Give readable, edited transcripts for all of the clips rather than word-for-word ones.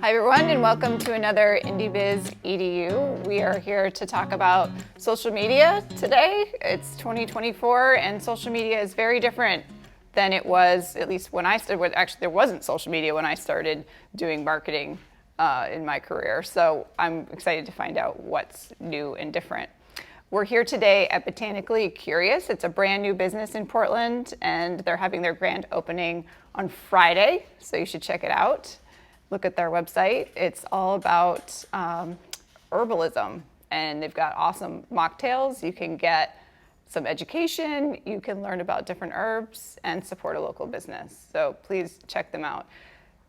Hi everyone, and welcome to another IndieBiz EDU. We are here to talk about social media today. It's 2024 and social media is very different than it was, at least when I started. Actually, there wasn't social media when I started doing marketing in my career. So I'm excited to find out what's new and different. We're here today at Botanically Curious. It's a brand new business in Portland and they're having their grand opening on Friday. So you should check it out. Look at their website. It's all about herbalism, and they've got awesome mocktails. You can get some education, you can learn about different herbs, and support a local business. So please check them out.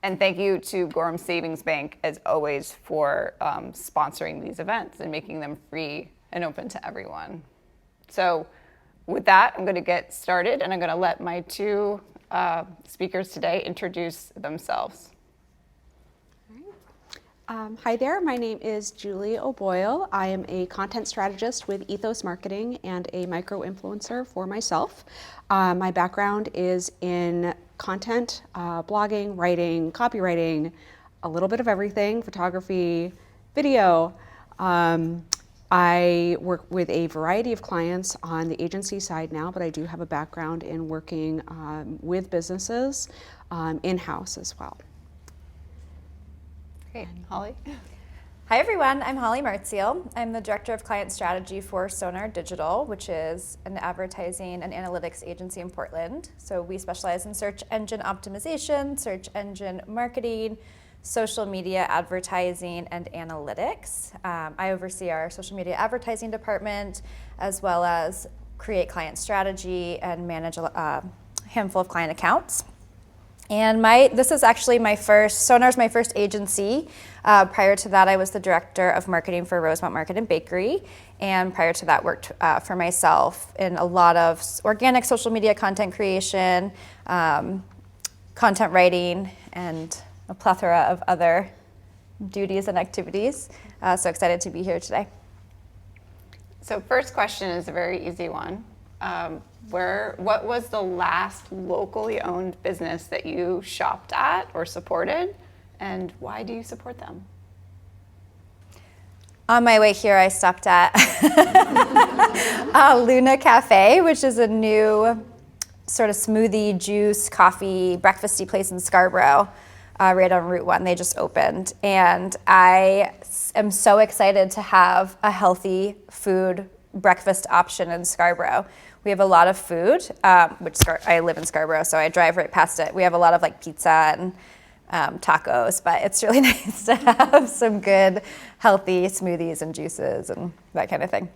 And thank you to Gorham Savings Bank, as always, for sponsoring these events and making them free and open to everyone. So with that, I'm going to get started, and I'm going to let my two speakers today introduce themselves. Hi there, my name is Julie O'Boyle. I am a content strategist with Ethos Marketing and a micro-influencer for myself. My background is in content, blogging, writing, copywriting, a little bit of everything, photography, video. I work with a variety of clients on the agency side now, but I do have a background in working with businesses in-house as well. Great. Holly? Hi everyone, I'm Holly Martziel. I'm the Director of Client Strategy for Sonar Digital, which is an advertising and analytics agency in Portland. So we specialize in search engine optimization, search engine marketing, social media advertising, and analytics. I oversee our social media advertising department, as well as create client strategy and manage a handful of client accounts. And this is actually Sonar's my first agency. Prior to that, I was the director of marketing for Rosemont Market and Bakery. And prior to that, worked for myself in a lot of organic social media content creation, content writing, and a plethora of other duties and activities. So excited to be here today. So first question is a very easy one. What was the last locally owned business that you shopped at or supported, and why do you support them? On my way here, I stopped at Luna Cafe, which is a new sort of smoothie, juice, coffee, breakfasty place in Scarborough, right on Route 1. They just opened, and I am so excited to have a healthy food breakfast option in Scarborough. We have a lot of food, I live in Scarborough, so I drive right past it. We have a lot of like pizza and tacos, but it's really nice to have some good, healthy smoothies and juices and that kind of thing.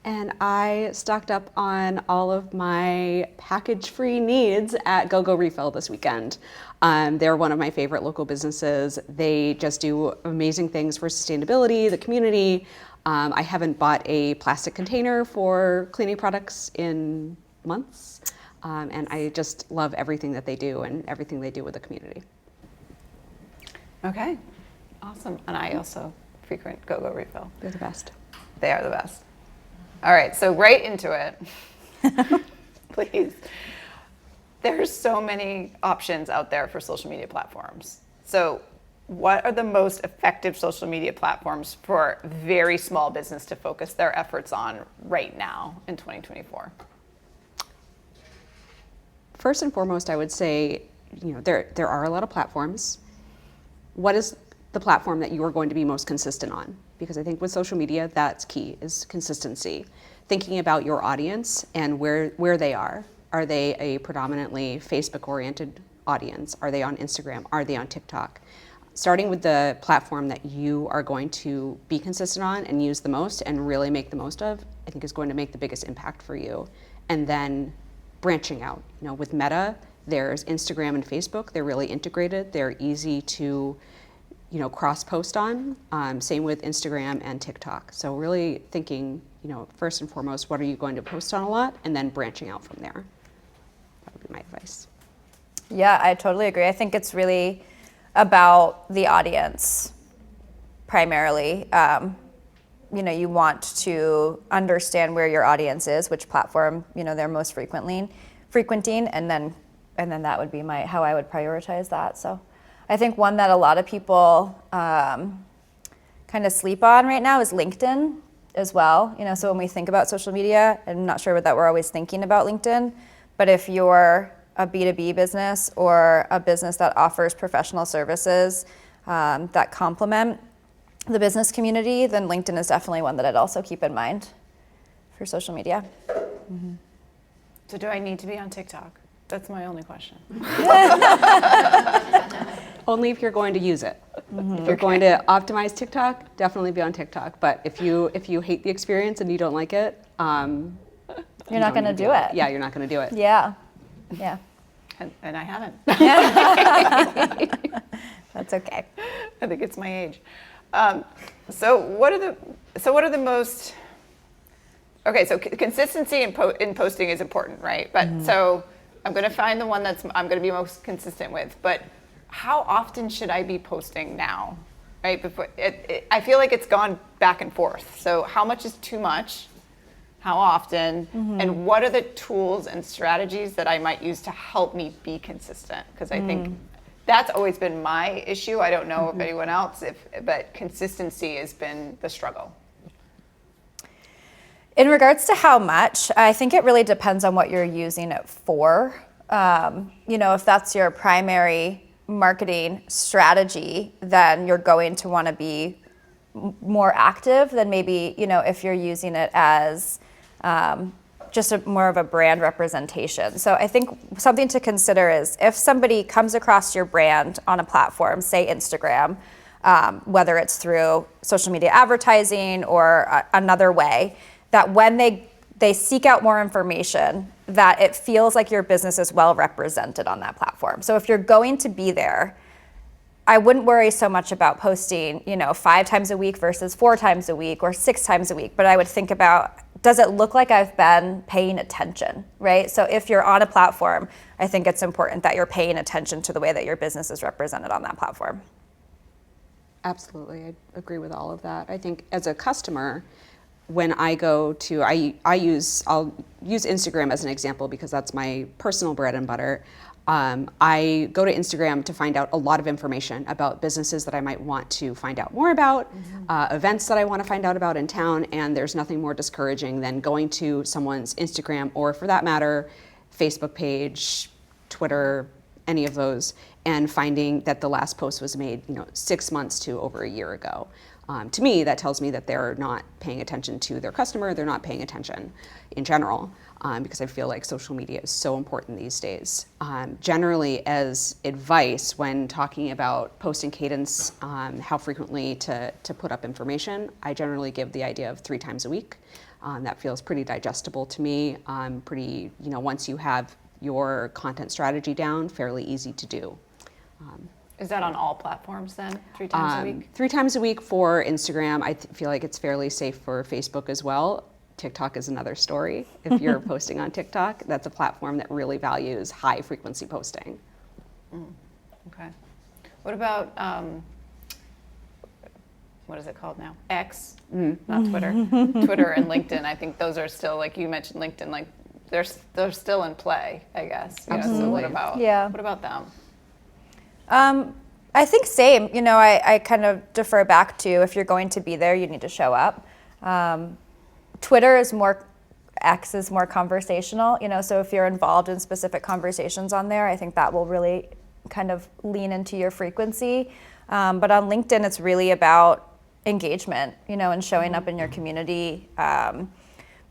And I stocked up on all of my package-free needs at GoGo Refill this weekend. They're one of my favorite local businesses. They just do amazing things for sustainability, the community. I haven't bought a plastic container for cleaning products in months, and I just love everything that they do and everything they do with the community. Okay, awesome. And I also frequent GoGo Refill. They're the best. They are the best. All right, so right into it, please. There's so many options out there for social media platforms. So what are the most effective social media platforms for very small business to focus their efforts on right now in 2024? First and foremost, I would say, there are a lot of platforms. What is the platform that you are going to be most consistent on? Because I think with social media, that's key, is consistency. Thinking about your audience and where they are. Are they a predominantly Facebook-oriented audience? Are they on Instagram? Are they on TikTok? Starting with the platform that you are going to be consistent on and use the most and really make the most of, I think is going to make the biggest impact for you. And then branching out. With Meta, there's Instagram and Facebook. They're really integrated. They're easy to, cross-post on. Same with Instagram and TikTok. So really thinking, first and foremost, what are you going to post on a lot? And then branching out from there. That would be my advice. Yeah, I totally agree. I think it's really about the audience primarily. You want to understand where your audience is, which platform they're most frequenting, and then that would be how I would prioritize that. So I think one that a lot of people kind of sleep on right now is LinkedIn as well. So when we think about social media, I'm not sure that we're always thinking about LinkedIn, but if you're a B2B business or a business that offers professional services that complement the business community, then LinkedIn is definitely one that I'd also keep in mind for social media. Mm-hmm. So do I need to be on TikTok? That's my only question. Only if you're going to use it. Mm-hmm. If you're going to optimize TikTok, definitely be on TikTok. But if you hate the experience and you don't like it, you're not going to do it. Yeah, you're not going to do it. Yeah. And I haven't. That's okay. I think it's my age. So what are the most? Okay, so consistency in posting is important, right? But so I'm going to find the one I'm going to be most consistent with. But how often should I be posting now? Right? Before I feel like it's gone back and forth. So how much is too much? How often? And what are the tools and strategies that I might use to help me be consistent? Because I think that's always been my issue. I don't know if anyone else, but consistency has been the struggle. In regards to how much, I think it really depends on what you're using it for. If that's your primary marketing strategy, then you're going to want to be more active than maybe, if you're using it as just more of a brand representation. So I think something to consider is if somebody comes across your brand on a platform, say Instagram, whether it's through social media advertising or another way, that when they seek out more information, that it feels like your business is well represented on that platform. So if you're going to be there, I wouldn't worry so much about posting, 5 times a week versus 4 times a week or 6 times a week, but I would think about, does it look like I've been paying attention, right? So if you're on a platform, I think it's important that you're paying attention to the way that your business is represented on that platform. Absolutely, I agree with all of that. I think as a customer, when I go to, I'll use Instagram as an example because that's my personal bread and butter. I go to Instagram to find out a lot of information about businesses that I might want to find out more about, events that I want to find out about in town, and there's nothing more discouraging than going to someone's Instagram or, for that matter, Facebook page, Twitter, any of those, and finding that the last post was made 6 months to over a year ago. To me, that tells me that they're not paying attention to their customer, they're not paying attention in general. Because I feel like social media is so important these days. Generally, as advice when talking about posting cadence, how frequently to put up information, I generally give the idea of 3 times a week. That feels pretty digestible to me. Once you have your content strategy down, fairly easy to do. Is that on all platforms then, 3 times a week? 3 times a week for Instagram. I feel like it's fairly safe for Facebook as well. TikTok is another story. If you're posting on TikTok, that's a platform that really values high frequency posting. Okay. What about, what is it called now? X, not Twitter. Twitter and LinkedIn. I think those are still, like you mentioned LinkedIn, like they're still in play, I guess. Absolutely. So what about them? I think same. I kind of defer back to if you're going to be there, you need to show up. X is more conversational, so if you're involved in specific conversations on there, I think that will really kind of lean into your frequency. But on LinkedIn, it's really about engagement, and showing up in your community,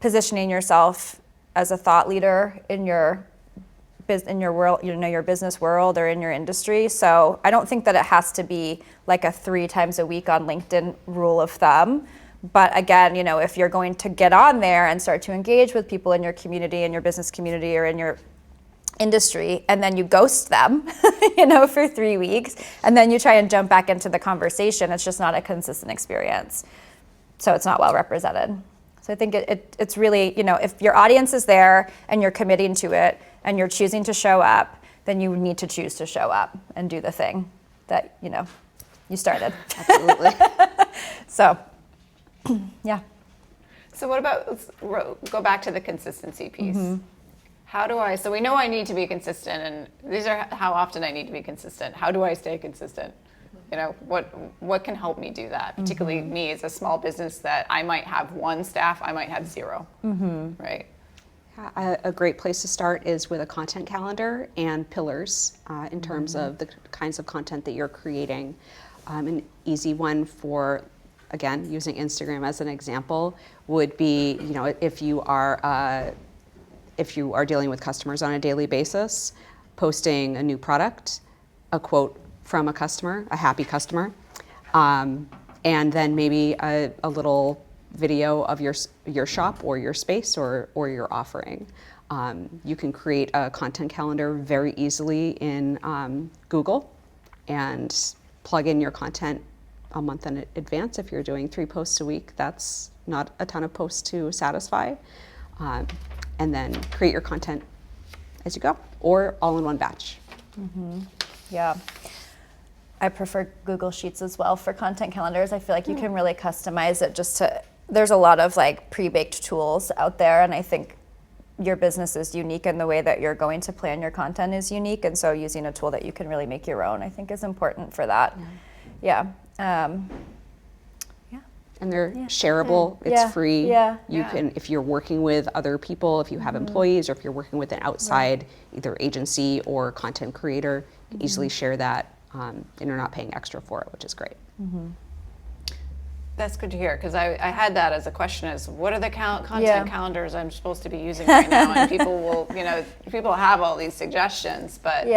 positioning yourself as a thought leader in your world, your business world or in your industry. So I don't think that it has to be like a 3 times a week on LinkedIn rule of thumb. But again, if you're going to get on there and start to engage with people in your community, in your business community or in your industry, and then you ghost them, for 3 weeks, and then you try and jump back into the conversation, it's just not a consistent experience. So it's not well represented. So I think it's really, if your audience is there and you're committing to it and you're choosing to show up, then you need to choose to show up and do the thing that, you started. Absolutely. So. Yeah. So what about, let's go back to the consistency piece. So we know I need to be consistent, and these are how often I need to be consistent. How do I stay consistent? What can help me do that? Particularly me as a small business that I might have one staff, I might have zero, right? A great place to start is with a content calendar and pillars in terms of the kinds of content that you're creating. An easy one for, again, using Instagram as an example, would be, if you are dealing with customers on a daily basis, posting a new product, a quote from a customer, a happy customer, and then maybe a little video of your shop or your space or your offering. You can create a content calendar very easily in Google and plug in your content a month in advance. If you're doing 3 posts a week, that's not a ton of posts to satisfy. And then create your content as you go, or all in one batch. Yeah. I prefer Google Sheets as well for content calendars. I feel like you can really customize it there's a lot of like pre-baked tools out there, and I think your business is unique and the way that you're going to plan your content is unique, and so using a tool that you can really make your own, I think, is important for that. Yeah. And they're shareable, it's free. You can, if you're working with other people, if you have employees, or if you're working with an outside either agency or content creator, you can easily share that, and you're not paying extra for it, which is great. That's good to hear, because I had that as a question: is what are the content calendars I'm supposed to be using right now? And people will, people have all these suggestions, but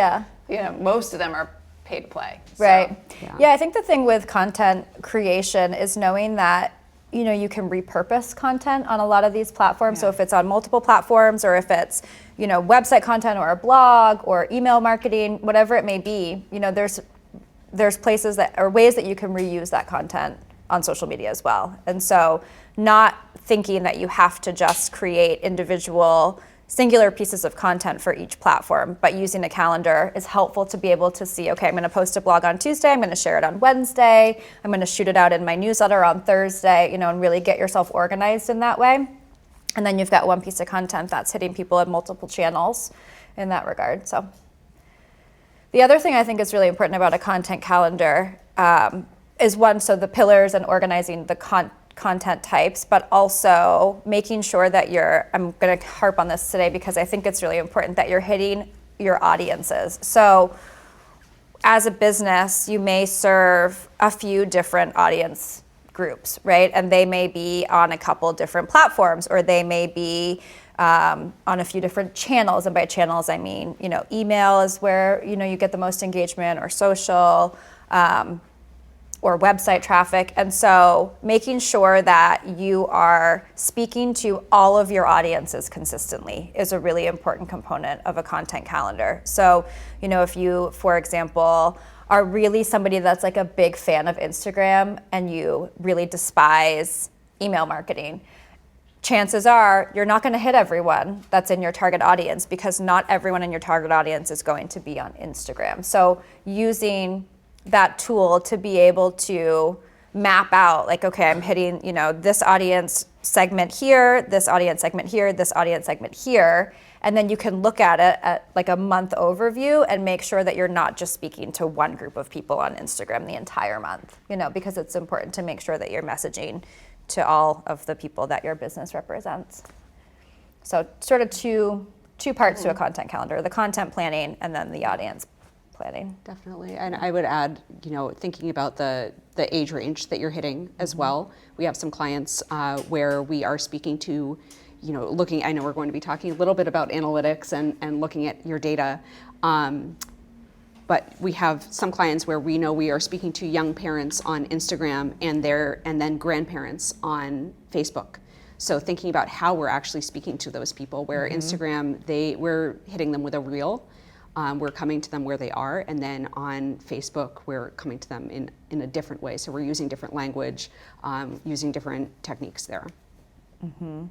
most of them are pay to play. Right. Yeah, I think the thing with content creation is knowing that you can repurpose content on a lot of these platforms. So if it's on multiple platforms, or if it's website content or a blog or email marketing, whatever it may be, there's places that or ways that you can reuse that content on social media as well. And so not thinking that you have to just create individual singular pieces of content for each platform, but using a calendar is helpful to be able to see, okay, I'm going to post a blog on Tuesday, I'm going to share it on Wednesday, I'm going to shoot it out in my newsletter on Thursday, and really get yourself organized in that way. And then you've got one piece of content that's hitting people in multiple channels in that regard. So the other thing I think is really important about a content calendar is so the pillars and organizing the content types, but also making sure that I'm going to harp on this today because I think it's really important that you're hitting your audiences. So as a business, you may serve a few different audience groups, right? And they may be on a couple different platforms, or they may be on a few different channels. And by channels, I mean, email is where, you get the most engagement, or social, or website traffic. And so making sure that you are speaking to all of your audiences consistently is a really important component of a content calendar. So, if you, for example, are really somebody that's like a big fan of Instagram and you really despise email marketing, chances are you're not going to hit everyone that's in your target audience, because not everyone in your target audience is going to be on Instagram. So using that tool to be able to map out, like, okay, I'm hitting, this audience segment here, this audience segment here, this audience segment here, and then you can look at it at like a month overview and make sure that you're not just speaking to one group of people on Instagram the entire month, because it's important to make sure that you're messaging to all of the people that your business represents. So sort of two parts to a content calendar: the content planning and then the audience planning. Definitely. And I would add, thinking about the age range that you're hitting as well. We have some clients where we are speaking to, I know we're going to be talking a little bit about analytics and looking at your data. But we have some clients where we know we are speaking to young parents on Instagram and then grandparents on Facebook. So thinking about how we're actually speaking to those people, where Instagram, we're hitting them with a reel. We're coming to them where they are, and then on Facebook, we're coming to them in a different way. So we're using different language, using different techniques there. All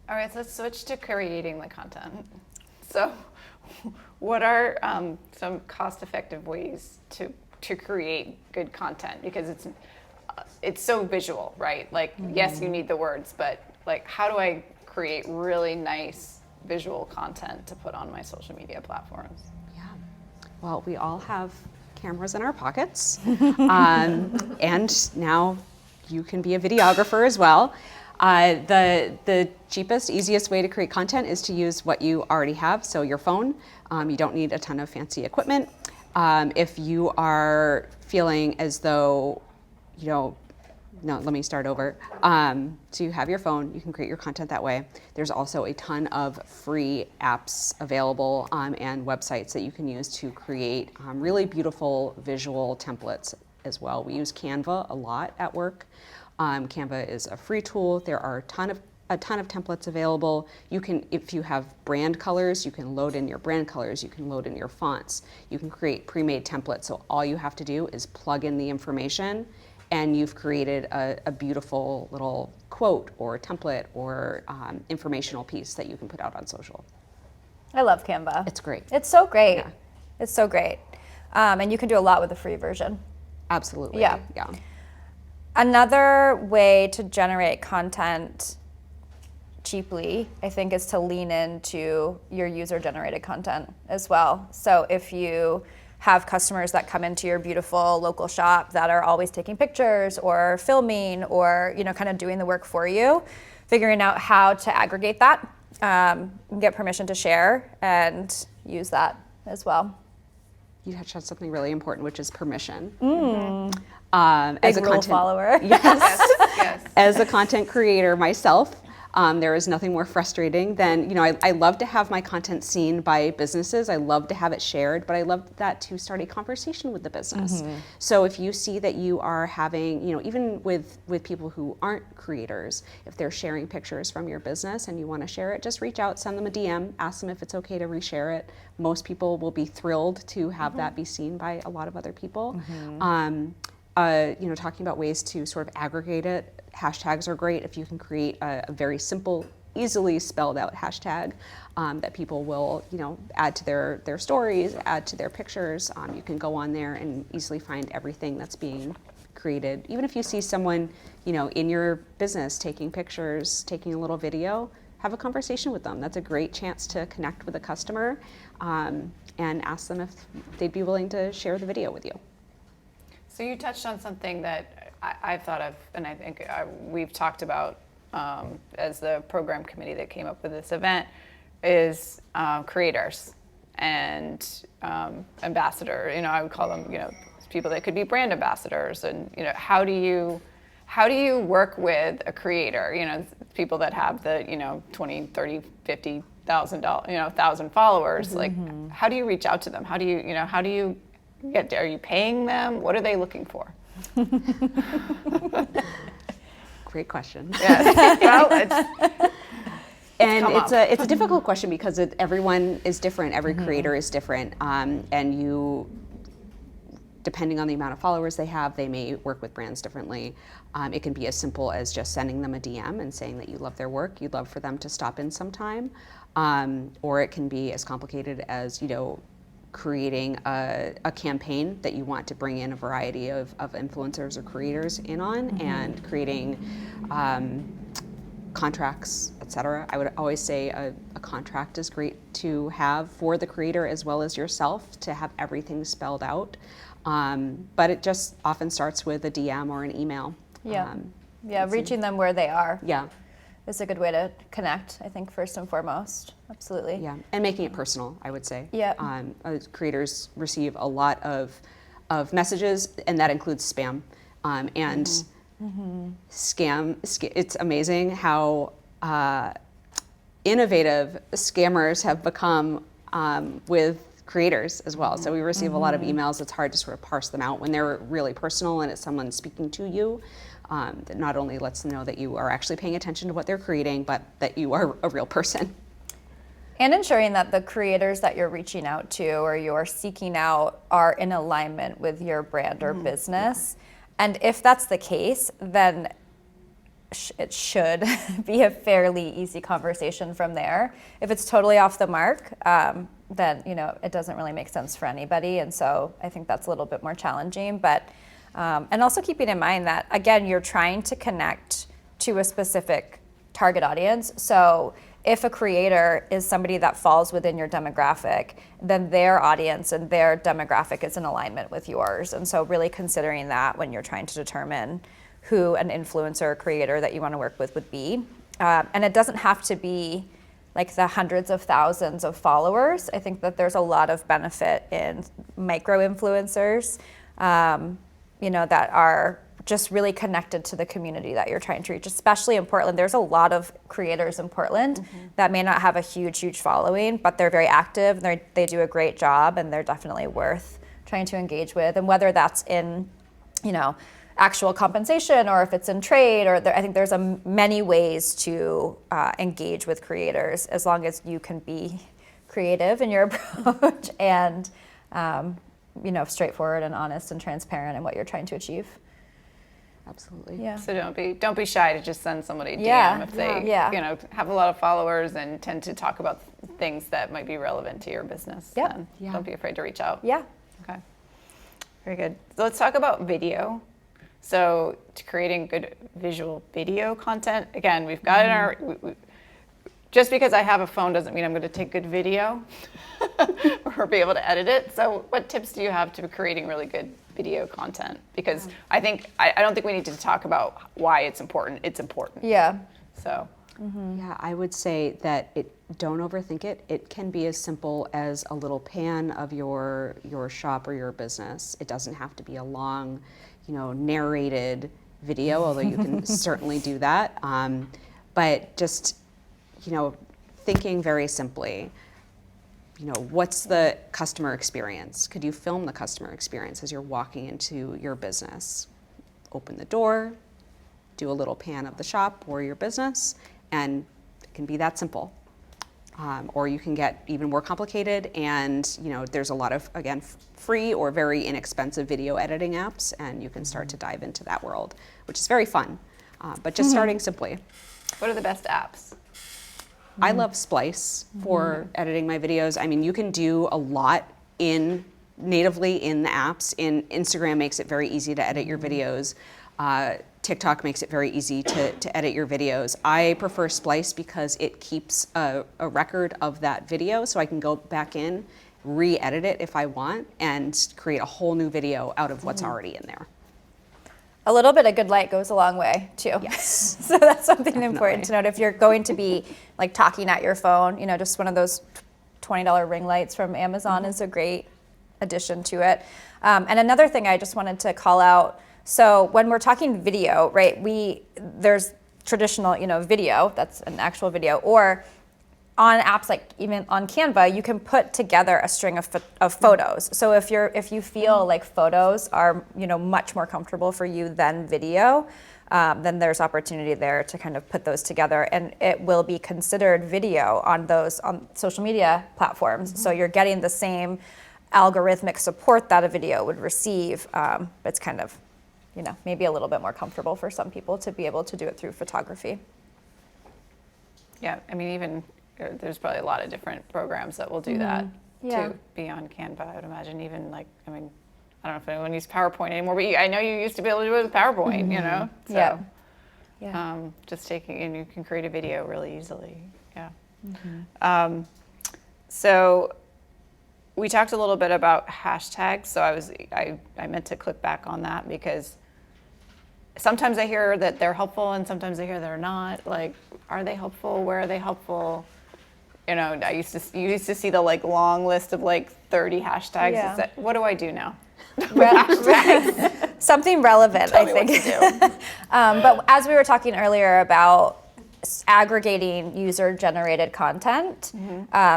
right, so let's switch to creating the content. So what are some cost-effective ways to create good content? Because it's so visual, right? Like, yes, you need the words, but like, how do I create really nice visual content to put on my social media platforms? Yeah. Well, we all have cameras in our pockets, and now you can be a videographer as well. The cheapest, easiest way to create content is to use what you already have, so your phone. You don't need a ton of fancy equipment. If you are feeling as though, no, let me start over. So you have your phone, you can create your content that way. There's also a ton of free apps available and websites that you can use to create really beautiful visual templates as well. We use Canva a lot at work. Canva is a free tool. There are a ton of templates available. You can, if you have brand colors, you can load in your brand colors, you can load in your fonts, you can create pre-made templates. So all you have to do is plug in the information and you've created a beautiful little quote or template or informational piece that you can put out on social. I love Canva. It's great. It's so great. Yeah. It's so great. And you can do a lot with the free version. Absolutely. Yeah. Another way to generate content cheaply, I think, is to lean into your user-generated content as well. So if you have customers that come into your beautiful local shop that are always taking pictures or filming or kind of doing the work for you, figuring out how to aggregate that, get permission to share, and use that as well. You touched on something really important, which is permission. As a content follower. Yes. As a content creator myself, there is nothing more frustrating than, I love to have my content seen by businesses. I love to have it shared, but I love that to start a conversation with the business. So if you see that you are having, even with people who aren't creators, if they're sharing pictures from your business and you want to share it, just reach out, send them a DM, ask them if it's okay to reshare it. Most people will be thrilled to have that be seen by a lot of other people. Talking about ways to sort of aggregate it, hashtags are great. If you can create a very simple, easily spelled out hashtag that people will, add to their stories, add to their pictures, you can go on there and easily find everything that's being created. Even if you see someone, in your business taking pictures, taking a little video, have a conversation with them. That's a great chance to connect with a customer and ask them if they'd be willing to share the video with you. So you touched on something that I've thought of, and I think we've talked about as the program committee that came up with this event, is creators and ambassador. I would call them, people that could be brand ambassadors. And how do you work with a creator? People that have the 20, 30, 50,000 followers. Like, how do you reach out to them? How do you are you paying them? What are they looking for? Great question. Yes. Well, it's a difficult question because everyone is different. Every creator is different, and you, depending on the amount of followers they have, they may work with brands differently. It can be as simple as just sending them a DM and saying that you love their work, you'd love for them to stop in sometime, or it can be as complicated as creating a campaign that you want to bring in a variety of influencers or creators in on, and creating contracts, etc. I would always say a contract is great to have for the creator as well as yourself, to have everything spelled out. But it just often starts with a DM or an email. Reaching them where they are. Yeah. Is a good way to connect, I think, first and foremost. Absolutely. Yeah, and making it personal, I would say. Yeah. Creators receive a lot of messages, and that includes spam. Scam. It's amazing how innovative scammers have become with creators as well. So we receive a lot of emails. It's hard to sort of parse them out when they're really personal and it's someone speaking to you. That not only lets them know that you are actually paying attention to what they're creating, but that you are a real person. And ensuring that the creators that you're reaching out to or you're seeking out are in alignment with your brand or business. And if that's the case, then it should be a fairly easy conversation from there. If it's totally off the mark, then it doesn't really make sense for anybody. And so I think that's a little bit more challenging. But and also keeping in mind that, again, you're trying to connect to a specific target audience. So if a creator is somebody that falls within your demographic, then their audience and their demographic is in alignment with yours. And so really considering that when you're trying to determine who an influencer or creator that you want to work with would be. And it doesn't have to be like the hundreds of thousands of followers. I think that there's a lot of benefit in micro influencers, that are just really connected to the community that you're trying to reach, especially in Portland. There's a lot of creators in Portland that may not have a huge following, but they're very active, they do a great job, and they're definitely worth trying to engage with. And whether that's in, actual compensation or if it's in trade, I think there's many ways to engage with creators as long as you can be creative in your approach and straightforward and honest and transparent in what you're trying to achieve. Absolutely. Yeah. So don't be shy to just send somebody a DM if they have a lot of followers and tend to talk about things that might be relevant to your business. Yep. Then Yeah. don't be afraid to reach out. Yeah. Okay. Very good. So let's talk about video. So to creating good visual video content, again, we've got in our, just because I have a phone doesn't mean I'm going to take good video or be able to edit it. So what tips do you have to creating really good video content? Because I don't think we need to talk about why it's important. It's important. Yeah. So. Yeah, I would say that don't overthink it. It can be as simple as a little pan of your shop or your business. It doesn't have to be a long, narrated video, although you can certainly do that. But just, thinking very simply, what's the customer experience? Could you film the customer experience as you're walking into your business? Open the door, do a little pan of the shop or your business, and it can be that simple. Or you can get even more complicated, and there's a lot of, again, free or very inexpensive video editing apps, and you can start to dive into that world, which is very fun. But just starting simply. What are the best apps? I love Splice for editing my videos. I mean, you can do a lot natively in the apps. Instagram makes it very easy to edit your videos. TikTok makes it very easy to edit your videos. I prefer Splice because it keeps a record of that video, so I can go back in, re-edit it if I want, and create a whole new video out of what's already in there. A little bit of good light goes a long way too. Yes. So that's something important to note. If you're going to be like talking at your phone, just one of those $20 ring lights from Amazon is a great addition to it. And another thing I just wanted to call out, so when we're talking video, right, there's traditional, video, that's an actual video, or on apps like even on Canva, you can put together a string of photos. So if you feel like photos are, much more comfortable for you than video, then there's opportunity there to kind of put those together, and it will be considered video on social media platforms. So you're getting the same algorithmic support that a video would receive. But it's kind of, maybe a little bit more comfortable for some people to be able to do it through photography. Yeah, I mean, even there's probably a lot of different programs that will do that to be on Canva. I would imagine even I don't know if anyone uses PowerPoint anymore, but I know you used to be able to do it with PowerPoint, So just taking, and you can create a video really easily. Yeah. So we talked a little bit about hashtags. So I meant to click back on that because sometimes I hear that they're helpful and sometimes I hear they're not. Like, are they helpful? Where are they helpful? You used to see the long list of 30 hashtags. Yeah. What do I do now? Something relevant, Tell I me think. what to do. But as we were talking earlier about aggregating user-generated content.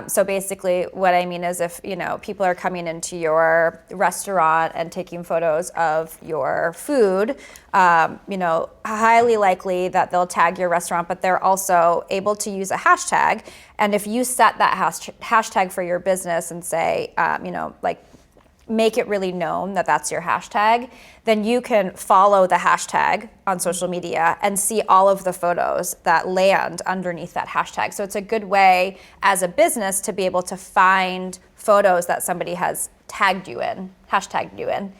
So basically what I mean is if, people are coming into your restaurant and taking photos of your food, highly likely that they'll tag your restaurant, but they're also able to use a hashtag. And if you set that hashtag for your business and say, make it really known that that's your hashtag, then you can follow the hashtag on social media and see all of the photos that land underneath that hashtag. So it's a good way as a business to be able to find photos that somebody has tagged you in, hashtagged you in.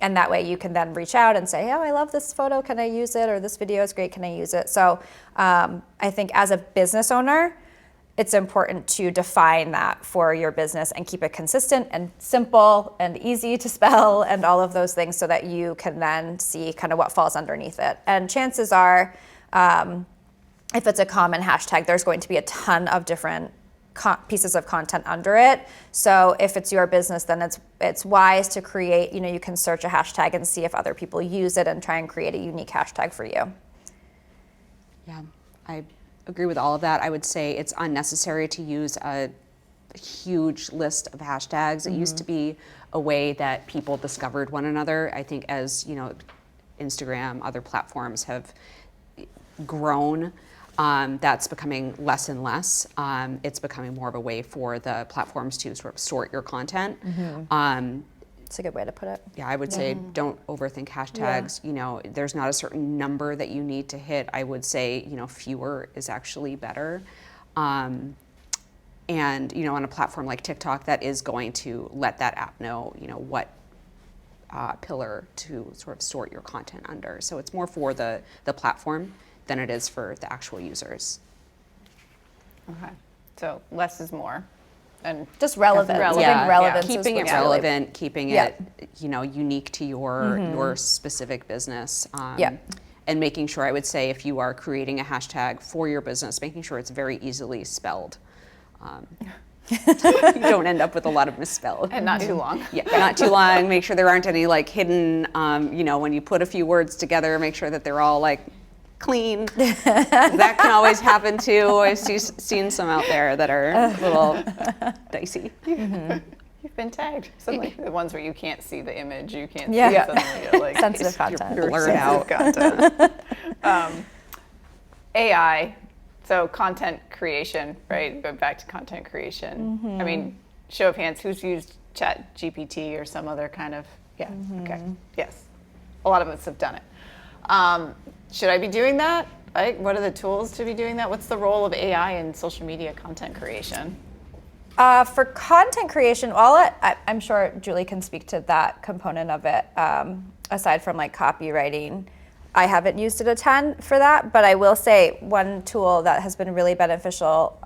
And that way you can then reach out and say, oh, I love this photo, can I use it? Or this video is great, can I use it? So I think as a business owner, it's important to define that for your business and keep it consistent and simple and easy to spell and all of those things so that you can then see kind of what falls underneath it. And chances are, if it's a common hashtag, there's going to be a ton of different pieces of content under it. So if it's your business, then it's wise to create, you can search a hashtag and see if other people use it and try and create a unique hashtag for you. Yeah, I agree with all of that. I would say it's unnecessary to use a huge list of hashtags. It used to be a way that people discovered one another. I think as Instagram, other platforms have grown, that's becoming less and less. It's becoming more of a way for the platforms to sort of sort your content. It's a good way to put it. Yeah, I would say don't overthink hashtags. There's not a certain number that you need to hit. I would say, fewer is actually better. And, on a platform like TikTok, that is going to let that app know, what pillar to sort of sort your content under. So it's more for the platform than it is for the actual users. Okay, so less is more. And just relevant. Keeping it relevant, keeping it, unique to your specific business. And making sure, I would say, if you are creating a hashtag for your business, making sure it's very easily spelled. You don't end up with a lot of misspelled. And not too long. Yeah, not too long. Make sure there aren't any hidden, when you put a few words together, make sure that they're all clean. That can always happen too. I've seen some out there that are a little dicey. You've been tagged. Some the ones where you can't see the image, you can't see suddenly. Sensitive content. You're blurred out. Content. AI, so content creation, right? Going back to content creation. I mean, show of hands, who's used ChatGPT or some other kind of, okay, yes. A lot of us have done it. Should I be doing that? What are the tools to be doing that? What's the role of AI in social media content creation? For content creation, I'm sure Julie can speak to that component of it. Aside from copywriting, I haven't used it a ton for that, but I will say one tool that has been really beneficial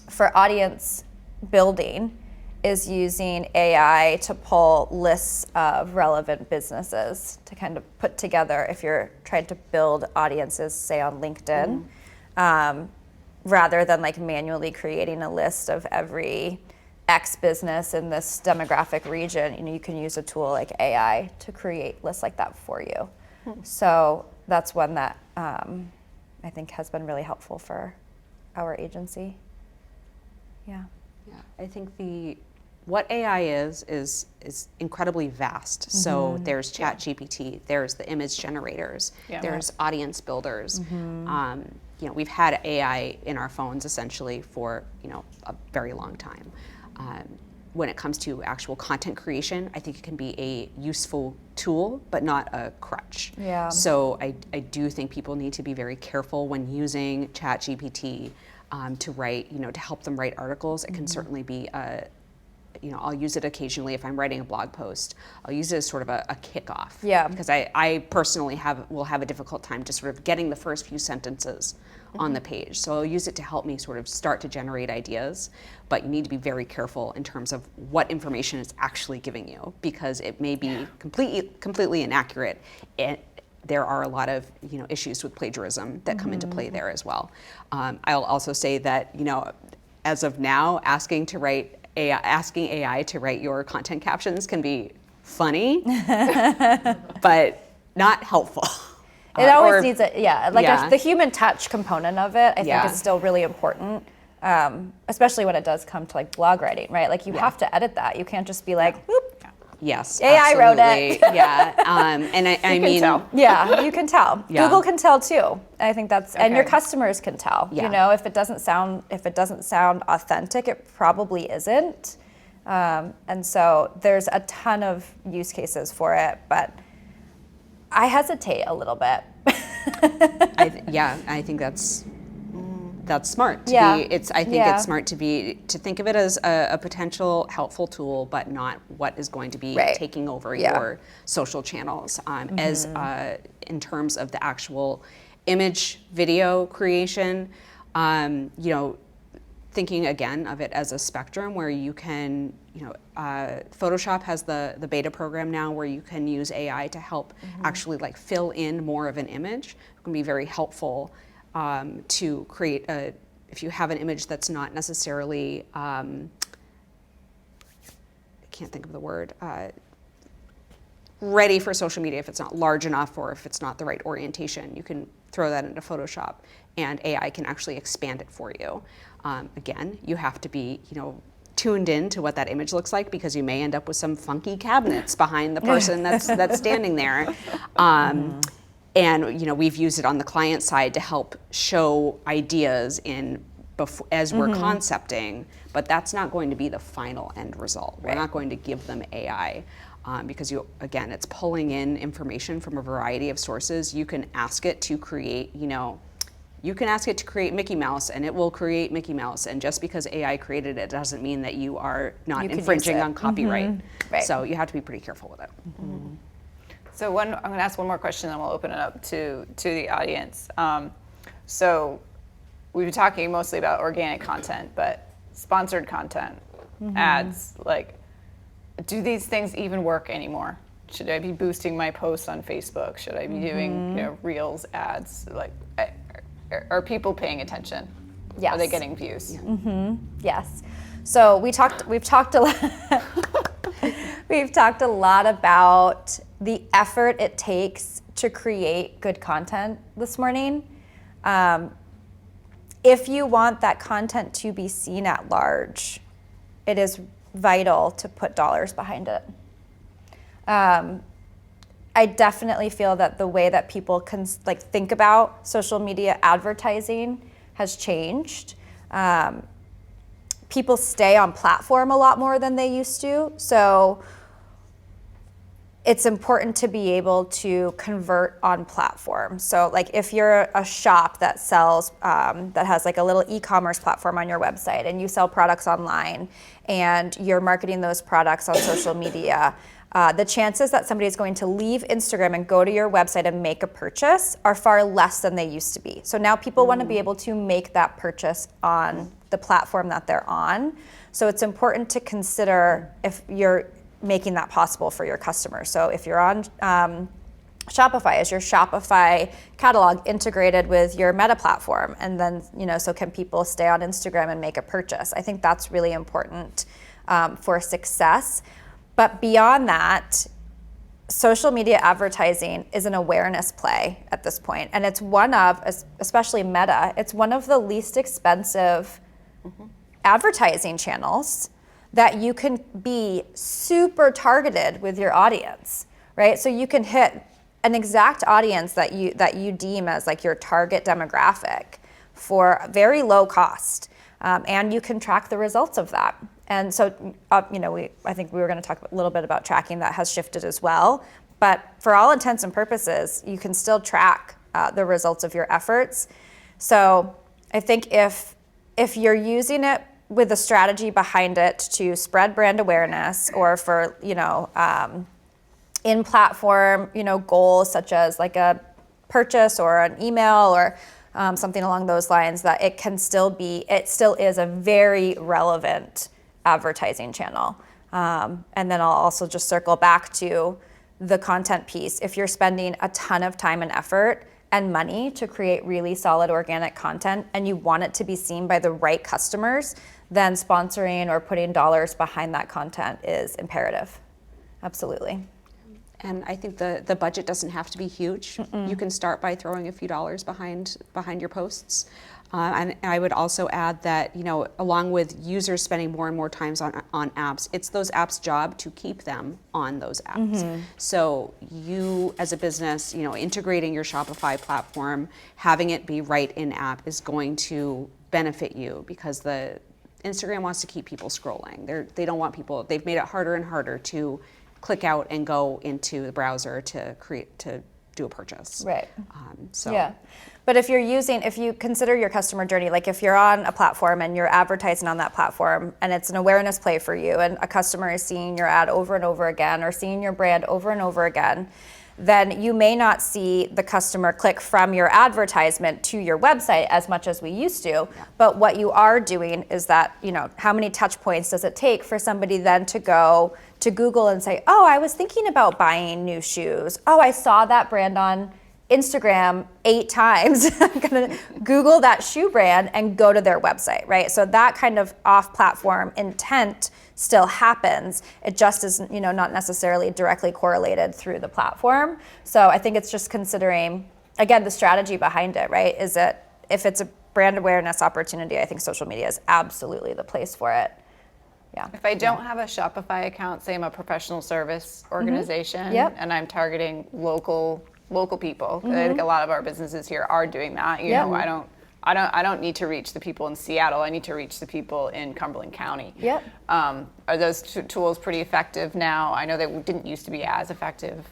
for audience building is using AI to pull lists of relevant businesses to kind of put together if you're trying to build audiences, say on LinkedIn, rather than manually creating a list of every X business in this demographic region. You can use a tool like AI to create lists like that for you. So that's one that I think has been really helpful for our agency. Yeah, I think what AI is incredibly vast. So there's ChatGPT, there's the image generators, there's audience builders. We've had AI in our phones essentially for a very long time. When it comes to actual content creation, I think it can be a useful tool, but not a crutch. Yeah. So I do think people need to be very careful when using ChatGPT to write, to help them write articles. It can certainly be I'll use it occasionally if I'm writing a blog post. I'll use it as sort of a kickoff. Yeah. Because I personally will have a difficult time just sort of getting the first few sentences on the page. So I'll use it to help me sort of start to generate ideas. But you need to be very careful in terms of what information it's actually giving you, because it may be completely inaccurate. There are a lot of issues with plagiarism that come into play there as well. I'll also say that as of now, asking AI to write your content captions can be funny, but not helpful. It always needs the human touch component of it. I think is still really important, especially when it does come to blog writing, right? You have to edit that. You can't just be whoop. Yes, AI wrote it. And I mean, tell. Yeah, you can tell. Yeah. Google can tell too. I think and your customers can tell. Yeah. If it doesn't sound authentic, it probably isn't. And so there's a ton of use cases for it, but I hesitate a little bit. I think that's that's smart. Yeah. I think it's smart to think of it as a potential helpful tool, but not what is going to be taking over your social channels. As in terms of the actual image, video creation, thinking again of it as a spectrum where you can, Photoshop has the beta program now where you can use AI to help actually like fill in more of an image. It can be very helpful to create if you have an image that's not necessarily, I can't think of the word, ready for social media, if it's not large enough or if it's not the right orientation, you can throw that into Photoshop and AI can actually expand it for you. Again, you have to be, tuned in to what that image looks like because you may end up with some funky cabinets behind the person that's standing there. And we've used it on the client side to help show ideas as we're concepting, but that's not going to be the final end result. We're not going to give them AI because it's pulling in information from a variety of sources. You can ask it to create, you can ask it to create Mickey Mouse and it will create Mickey Mouse. And just because AI created it doesn't mean that you are not infringing on copyright. Right. So you have to be pretty careful with it. So I'm going to ask one more question, then we'll open it up to the audience. So we've been talking mostly about organic content, but sponsored content, ads, do these things even work anymore? Should I be boosting my posts on Facebook? Should I be doing Reels ads? Are people paying attention? Yes. Are they getting views? Yes. So we've talked a lot. We've talked a lot about the effort it takes to create good content this morning. If you want that content to be seen at large, it is vital to put dollars behind it. I definitely feel that the way that people can think about social media advertising has changed. People stay on platform a lot more than they used to. So it's important to be able to convert on platform. So if you're a shop that sells, that has a little e-commerce platform on your website and you sell products online and you're marketing those products on social media, the chances that somebody is going to leave Instagram and go to your website and make a purchase are far less than they used to be. So now people want to be able to make that purchase on the platform that they're on. So it's important to consider if you're making that possible for your customers. So if you're on Shopify, is your Shopify catalog integrated with your Meta platform? And then, so can people stay on Instagram and make a purchase? I think that's really important for success. But beyond that, social media advertising is an awareness play at this point. And it's one of, especially Meta, it's one of the least expensive advertising channels that you can be super targeted with your audience, right? So you can hit an exact audience that you deem as your target demographic for very low cost. And you can track the results of that. And so, I think we were going to talk a little bit about tracking. That has shifted as well. But for all intents and purposes, you can still track the results of your efforts. So I think if you're using it with a strategy behind it to spread brand awareness or for, in-platform, goals such as a purchase or an email or something along those lines, that it still is a very relevant advertising channel. And then I'll also just circle back to the content piece. If you're spending a ton of time and effort and money to create really solid organic content and you want it to be seen by the right customers, then sponsoring or putting dollars behind that content is imperative. Absolutely. And I think the budget doesn't have to be huge. You can start by throwing a few dollars behind your posts. And I would also add that, along with users spending more and more times on apps, it's those apps' job to keep them on those apps. So you, as a business, integrating your Shopify platform, having it be right in app is going to benefit you because Instagram wants to keep people scrolling. They don't want people. They've made it harder and harder to click out and go into the browser to do a purchase. Right. So Yeah. But if you consider your customer journey, like if you're on a platform and you're advertising on that platform and it's an awareness play for you and a customer is seeing your ad over and over again or seeing your brand over and over again, then you may not see the customer click from your advertisement to your website as much as we used to. Yeah. But what you are doing is that, how many touch points does it take for somebody then to go to Google and say, oh, I was thinking about buying new shoes. Oh, I saw that brand on Instagram 8 times. I'm gonna Google that shoe brand and go to their website, right? So that kind of off-platform intent still happens. It just is, not necessarily directly correlated through the platform. So I think it's just considering, again, the strategy behind it, right? Is that if it's a brand awareness opportunity, I think social media is absolutely the place for it. Yeah. If I don't have a Shopify account, say I'm a professional service organization, and I'm targeting local people. I think a lot of our businesses here are doing that. I don't need to reach the people in Seattle. I need to reach the people in Cumberland County. Yep. Are those tools pretty effective now? I know they didn't used to be as effective.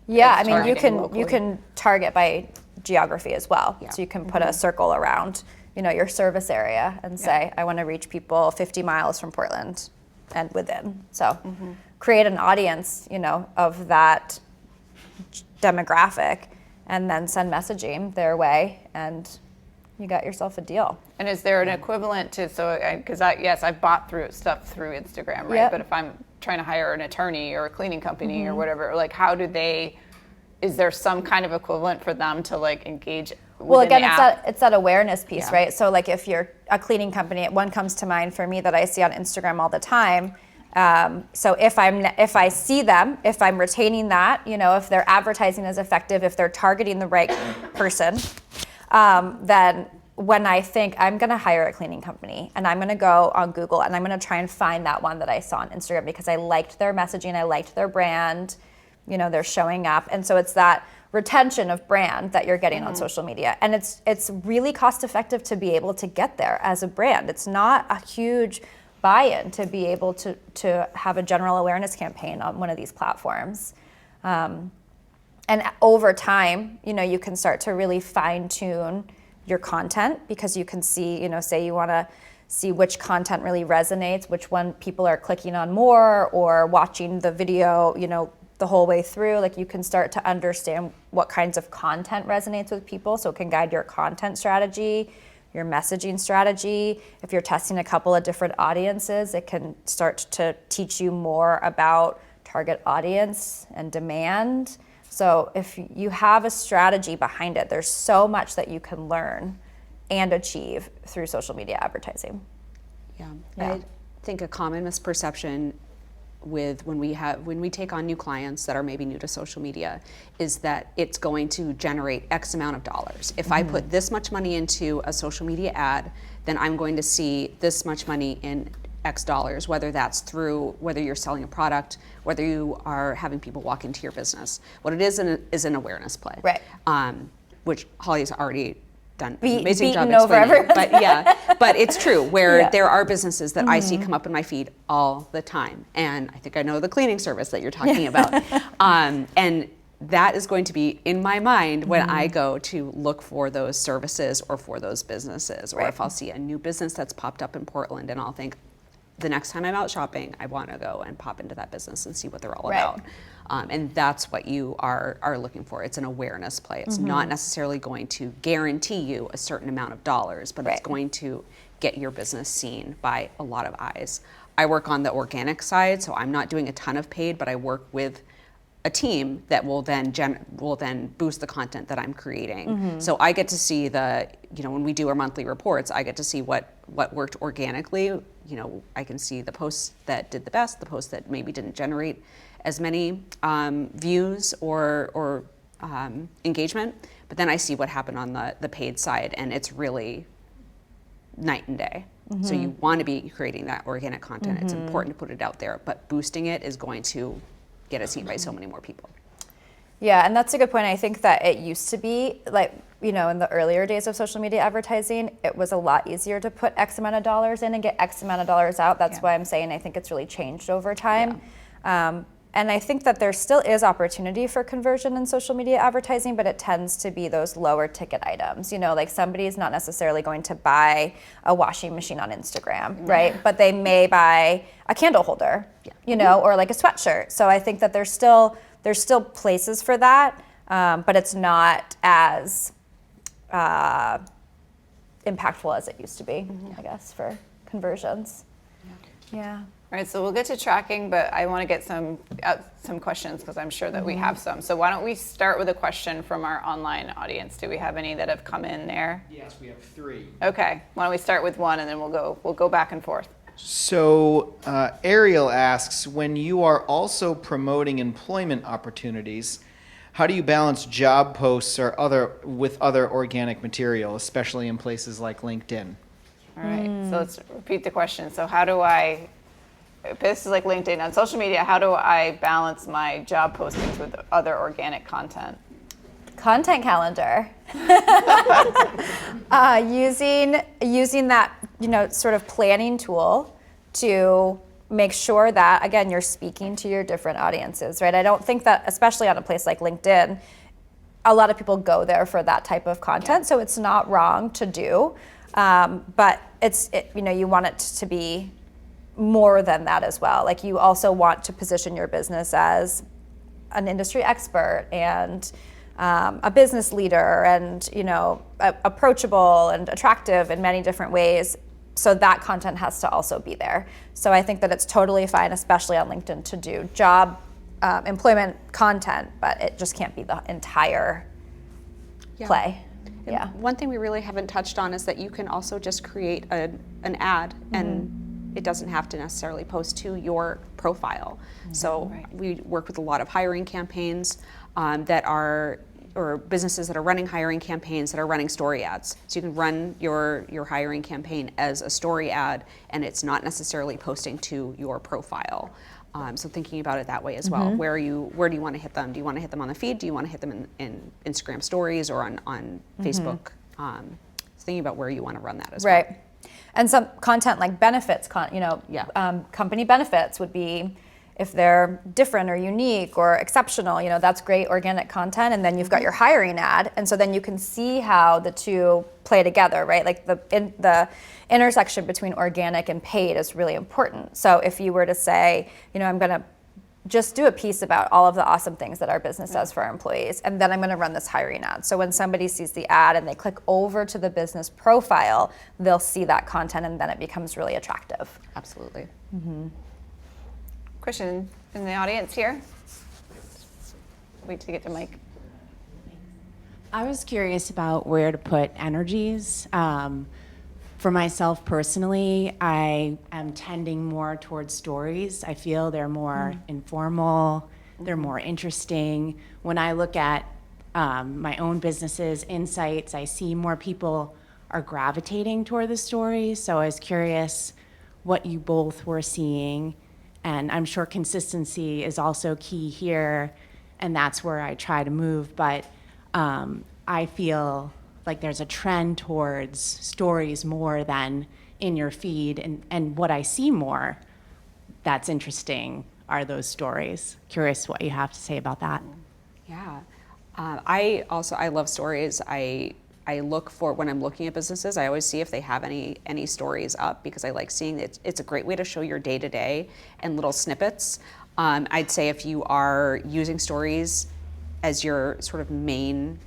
Yeah, I mean, you locally. can target by geography as well. Yeah. So you can put a circle around, your service area and say, I want to reach people 50 miles from Portland and within. So create an audience, of that demographic and then send messaging their way and you got yourself a deal. And is there an equivalent to, because I've bought stuff through Instagram, right? Yep. But if I'm trying to hire an attorney or a cleaning company or whatever, like is there some kind of equivalent for them to engage? Well, again, it's that awareness piece, right? So if you're a cleaning company, one comes to mind for me that I see on Instagram all the time. So if I see them, if I'm retaining that, if their advertising is effective, if they're targeting the right person, then when I think I'm going to hire a cleaning company and I'm going to go on Google and I'm going to try and find that one that I saw on Instagram because I liked their messaging, I liked their brand, they're showing up. And so it's that retention of brand that you're getting on social media. And it's really cost effective to be able to get there as a brand. It's not a huge buy-in to be able to have a general awareness campaign on one of these platforms. And over time, you can start to really fine-tune your content because you can see, say you want to see which content really resonates, which one people are clicking on more or watching the video, the whole way through. You can start to understand what kinds of content resonates with people, so it can guide your content strategy, your messaging strategy. If you're testing a couple of different audiences, it can start to teach you more about target audience and demand. So if you have a strategy behind it, there's so much that you can learn and achieve through social media advertising. Yeah. I think a common misperception with when we take on new clients that are maybe new to social media is that it's going to generate X amount of dollars. If I put this much money into a social media ad, then I'm going to see this much money in X dollars, whether that's through whether you're selling a product, whether you are having people walk into your business. What it is an awareness play, right? Which Holly's already done an amazing job over explaining. But it's true where there are businesses that I see come up in my feed all the time, and I think I know the cleaning service that you're talking about, and that is going to be in my mind when I go to look for those services or for those businesses, or if I'll see a new business that's popped up in Portland, and I'll think, the next time I'm out shopping, I want to go and pop into that business and see what they're all about. And that's what you are looking for. It's an awareness play. It's not necessarily going to guarantee you a certain amount of dollars, but it's going to get your business seen by a lot of eyes. I work on the organic side, so I'm not doing a ton of paid, but I work with a team that will then boost the content that I'm creating. So I get to see when we do our monthly reports, I get to see what worked organically. I can see the posts that did the best, the posts that maybe didn't generate as many views or engagement. But then I see what happened on the paid side, and it's really night and day. So you want to be creating that organic content. It's important to put it out there, but boosting it is going to get it seen by so many more people. Yeah, and that's a good point. I think that it used to be in the earlier days of social media advertising, it was a lot easier to put X amount of dollars in and get X amount of dollars out. That's why I'm saying I think it's really changed over time. And I think that there still is opportunity for conversion in social media advertising, but it tends to be those lower ticket items. Like somebody is not necessarily going to buy a washing machine on Instagram, right? But they may buy a candle holder, or like a sweatshirt. So I think that there's still places for that, but it's not as impactful as it used to be, I guess, for conversions. Yeah. All right, so we'll get to tracking, but I want to get some questions because I'm sure that we have some. So why don't we start with a question from our online audience? Do we have any that have come in there? Yes, we have 3. Okay, why don't we start with one and then we'll go back and forth. So Ariel asks, when you are also promoting employment opportunities, how do you balance job posts with other organic material, especially in places like LinkedIn? All right, so let's repeat the question. So if this is like LinkedIn, on social media, how do I balance my job postings with other organic content? Content calendar. Using that, sort of planning tool to make sure that, again, you're speaking to your different audiences, right? I don't think that, especially on a place like LinkedIn, a lot of people go there for that type of content, so it's not wrong to do, but you want it to be more than that as well. Like you also want to position your business as an industry expert and a business leader and approachable and attractive in many different ways. So that content has to also be there. So I think that it's totally fine, especially on LinkedIn, to do job employment content, but it just can't be the entire play. And one thing we really haven't touched on is that you can also just create an ad and it doesn't have to necessarily post to your profile. So we work with a lot of hiring campaigns or businesses that are running hiring campaigns that are running story ads. So you can run your hiring campaign as a story ad and it's not necessarily posting to your profile. So thinking about it that way as well. Where do you want to hit them? Do you want to hit them on the feed? Do you want to hit them in Instagram stories or on Facebook? Thinking about where you want to run that as well. Right. And some content like benefits, company benefits would be if they're different or unique or exceptional, that's great organic content. And then you've got your hiring ad. And so then you can see how the two play together, right? Like the intersection between organic and paid is really important. So if you were to say, I'm going to just do a piece about all of the awesome things that our business does for our employees, and then I'm going to run this hiring ad. So when somebody sees the ad and they click over to the business profile, they'll see that content and then it becomes really attractive. Absolutely. Question in the audience here? Wait to get to Mike. I was curious about where to put energies. For myself personally, I am tending more towards stories. I feel they're more informal, they're more interesting. When I look at my own businesses, insights, I see more people are gravitating toward the stories. So I was curious what you both were seeing. And I'm sure consistency is also key here, and that's where I try to move. But I feel like there's a trend towards stories more than in your feed. And what I see more that's interesting are those stories. Curious what you have to say about that. Yeah. I love stories. I look for, when I'm looking at businesses, I always see if they have any stories up because I like seeing it. It's a great way to show your day-to-day and little snippets. I'd say if you are using stories as your sort of main,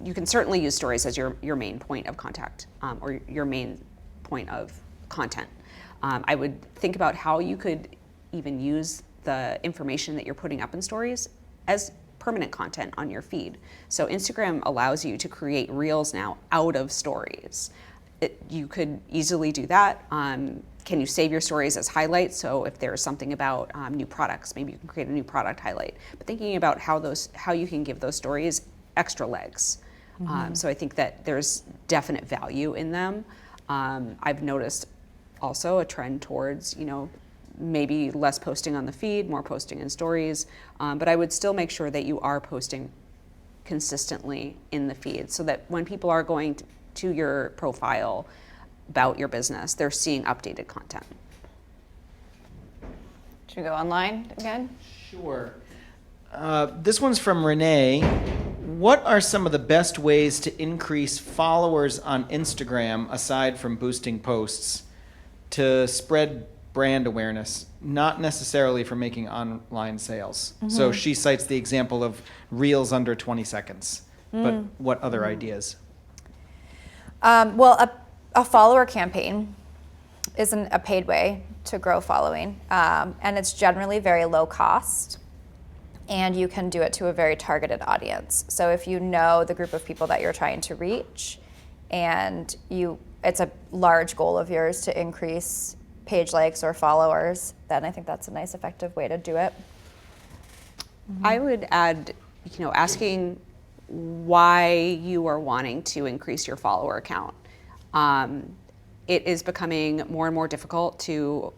you can certainly use stories as your main point of contact or your main point of content. I would think about how you could even use the information that you're putting up in stories as permanent content on your feed. So Instagram allows you to create reels now out of stories. You could easily do that. Can you save your stories as highlights? So if there's something about new products, maybe you can create a new product highlight. But thinking about how you can give those stories extra legs. So I think that there's definite value in them. I've noticed also a trend towards, maybe less posting on the feed, more posting in stories, but I would still make sure that you are posting consistently in the feed so that when people are going to your profile about your business, they're seeing updated content. Should we go online again? Sure. This one's from Renee. What are some of the best ways to increase followers on Instagram, aside from boosting posts, to spread brand awareness, not necessarily for making online sales? So she cites the example of reels under 20 seconds. But what other ideas? Well, a follower campaign isn't a paid way to grow following, and it's generally very low cost, and you can do it to a very targeted audience. So if you know the group of people that you're trying to reach, and it's a large goal of yours to increase page likes or followers, then I think that's a nice, effective way to do it. I would add, asking why you are wanting to increase your follower count. It is becoming more and more difficult to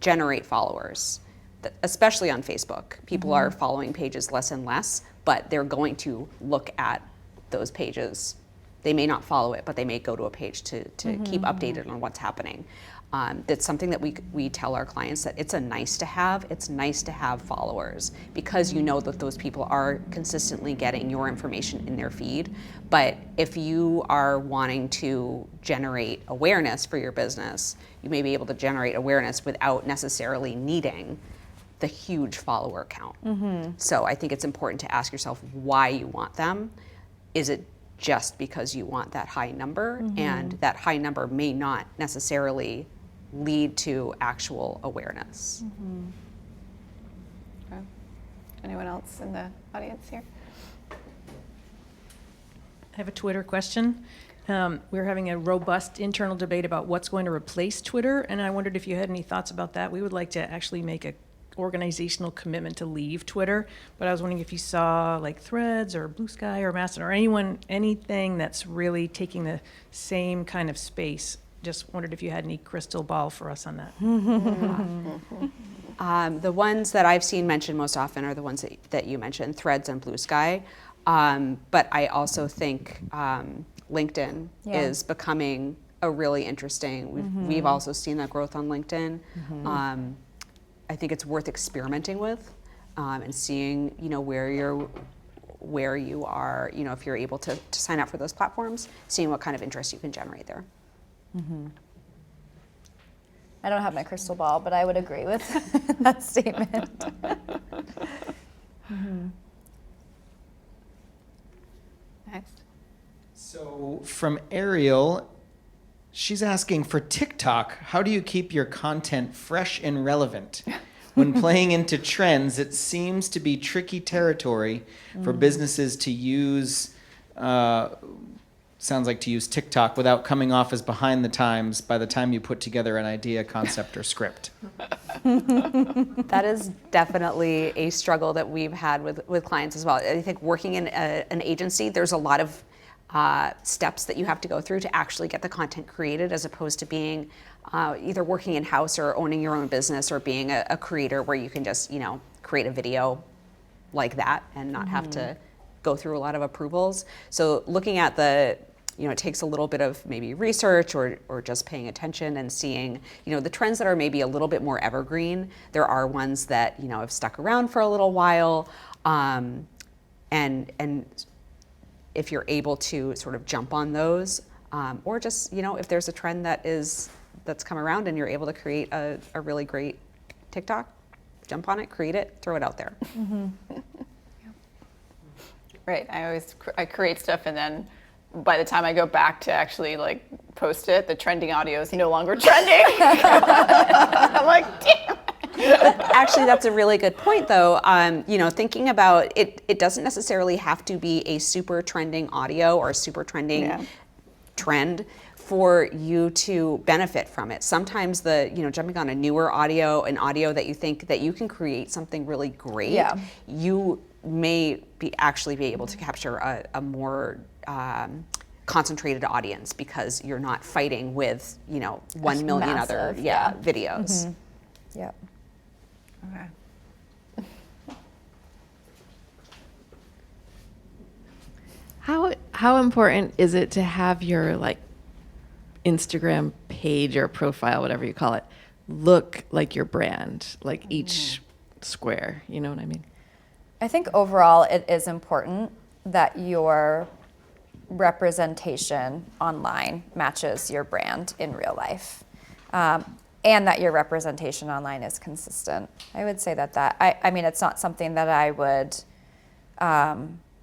generate followers, especially on Facebook. People are following pages less and less, but they're going to look at those pages. They may not follow it, but they may go to a page to keep updated on what's happening. That's something that we tell our clients, that it's a nice to have. It's nice to have followers because you know that those people are consistently getting your information in their feed. But if you are wanting to generate awareness for your business, you may be able to generate awareness without necessarily needing the huge follower count. So I think it's important to ask yourself why you want them. Is it just because you want that high number? And that high number may not necessarily lead to actual awareness. Okay. Anyone else in the audience here? I have a Twitter question. We're having a robust internal debate about what's going to replace Twitter, and I wondered if you had any thoughts about that. We would like to actually make a organizational commitment to leave Twitter, but I was wondering if you saw like Threads or Blue Sky or Mastodon or anything that's really taking the same kind of space. Just wondered if you had any crystal ball for us on that. The ones that I've seen mentioned most often are the ones that you mentioned, Threads and Blue Sky. But I also think LinkedIn is becoming a really interesting, we've also seen that growth on LinkedIn. I think it's worth experimenting with and seeing, where you are, if you're able to sign up for those platforms, seeing what kind of interest you can generate there. I don't have my crystal ball, but I would agree with that statement. Next. So from Ariel, she's asking, for TikTok, how do you keep your content fresh and relevant? When playing into trends, it seems to be tricky territory for businesses to use, sounds like to use TikTok without coming off as behind the times by the time you put together an idea, concept, or script. That is definitely a struggle that we've had with clients as well. I think working in an agency, there's a lot of steps that you have to go through to actually get the content created, as opposed to being either working in-house or owning your own business, or being a creator where you can just, create a video like that and not have to go through a lot of approvals. So looking at it takes a little bit of maybe research or just paying attention and seeing, the trends that are maybe a little bit more evergreen. There are ones that, have stuck around for a little while. And if you're able to sort of jump on those, or just, if there's a trend that's come around and you're able to create a really great TikTok, jump on it, create it, throw it out there. Right. I create stuff, and then by the time I go back to actually post it, the trending audio is no longer trending. I'm like, damn. Actually, that's a really good point, though. Thinking about it doesn't necessarily have to be a super trending audio or a super trending trend for you to benefit from it. Sometimes jumping on a newer audio, an audio that you think that you can create something really great, you may actually be able to capture a more concentrated audience, because you're not fighting with 1 million other videos. Yep. Okay. How important is it to have your Instagram page or profile, whatever you call it, look like your brand, like each square, you know what I mean? I think overall it is important that your representation online matches your brand in real life, and that your representation online is consistent. I would say that I mean, it's not something that I would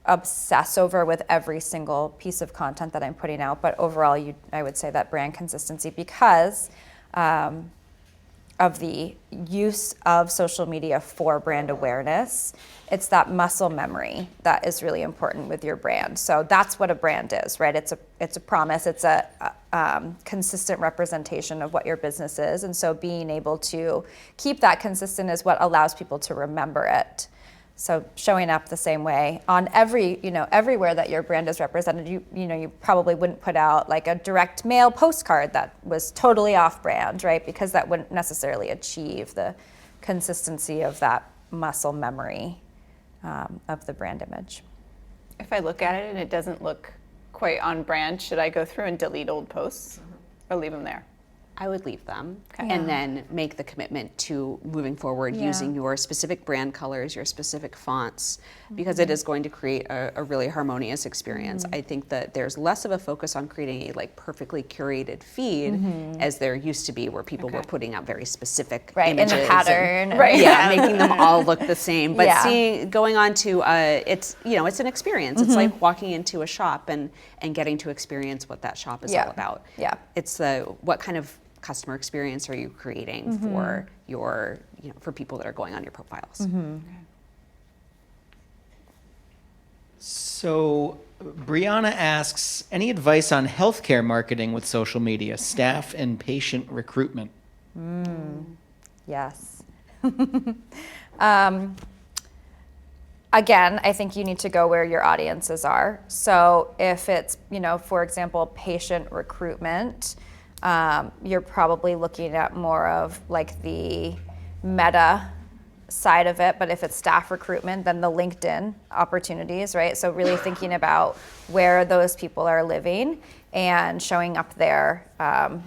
obsess over with every single piece of content that I'm putting out, but overall I would say that brand consistency, because of the use of social media for brand awareness, it's that muscle memory that is really important with your brand. So that's what a brand is, right? It's a promise. It's a consistent representation of what your business is, and so being able to keep that consistent is what allows people to remember it. So showing up the same way on everywhere that your brand is represented, you probably wouldn't put out like a direct mail postcard that was totally off brand, right? Because that wouldn't necessarily achieve the consistency of that muscle memory of the brand image. If I look at it and it doesn't look quite on brand, should I go through and delete old posts or leave them there? I would leave them Okay. and then make the commitment to moving forward using your specific brand colors, your specific fonts, because it is going to create a really harmonious experience. I think that there's less of a focus on creating a like perfully curated feed as there used to be, where people were putting out very specific images in the pattern, Right. yeah, making them all look the same. But Yeah. going on to it's it's an experience. It's like walking into a shop and getting to experience what that shop is all about. Yeah. It's what kind of customer experience are you creating for your for people that are going on your profiles. So Brianna asks, any advice on healthcare marketing with social media, staff and patient recruitment? Yes. Again, I think you need to go where your audiences are. So if it's, for example, patient recruitment, you're probably looking at more of like the Meta side of it. But if it's staff recruitment, then the LinkedIn opportunities, right? So really thinking about where those people are living and showing up there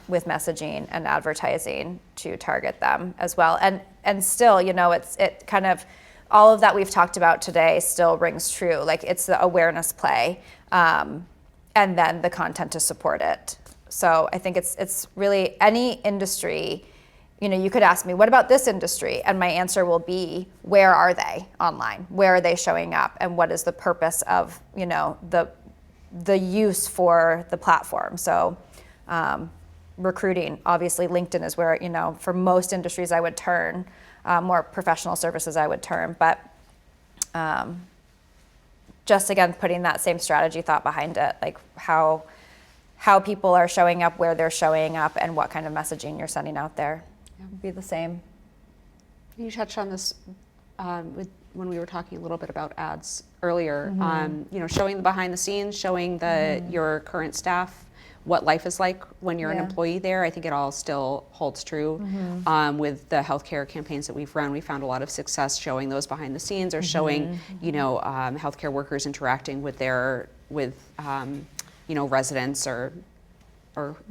with messaging and advertising to target them as well. And still, it kind of, all of that we've talked about today still rings true. Like it's the awareness play, and then the content to support it. So I think it's really any industry. You could ask me, what about this industry? And my answer will be, where are they online? Where are they showing up? And what is the purpose of, the use for the platform? So recruiting, obviously LinkedIn is where, for most industries I would turn, more professional services I would turn. But just again, putting that same strategy thought behind it, like how people are showing up, where they're showing up, and what kind of messaging you're sending out there. Would be the same. You touched on this when we were talking a little bit about ads earlier. Showing the behind the scenes, showing your current staff what life is like when you're an employee there. I think it all still holds true. With the healthcare campaigns that we've run, we found a lot of success showing those behind the scenes, or showing healthcare workers interacting with residents or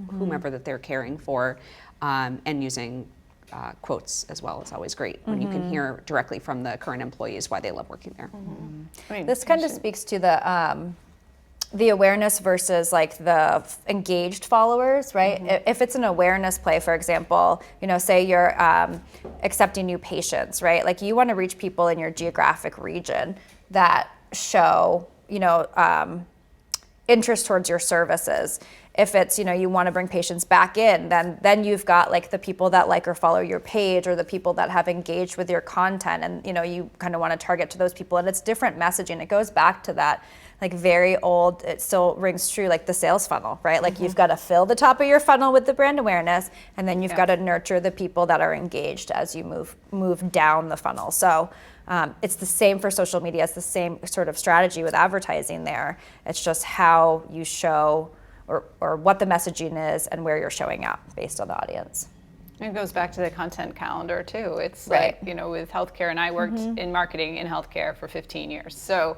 whomever that they're caring for, and using quotes as well is always great when you can hear directly from the current employees why they love working there. I mean, This kind of speaks to the awareness versus like the engaged followers, right? If it's an awareness play, for example, say you're accepting new patients, right? Like you want to reach people in your geographic region that show, interest towards your services. If it's, you want to bring patients back in, then you've got like the people that like or follow your page, or the people that have engaged with your content, and you kind of want to target to those people. And it's different messaging. It goes back to that like very old, it still rings true, like the sales funnel, right? Like you've got to fill the top of your funnel with the brand awareness, and then you've got to nurture the people that are engaged as you move down the funnel. So it's the same for social media. It's the same sort of strategy with advertising there. It's just how you show or what the messaging is and where you're showing up based on the audience. It goes back to the content calendar too. It's Right. like, with healthcare, and I worked in marketing in healthcare for 15 years. So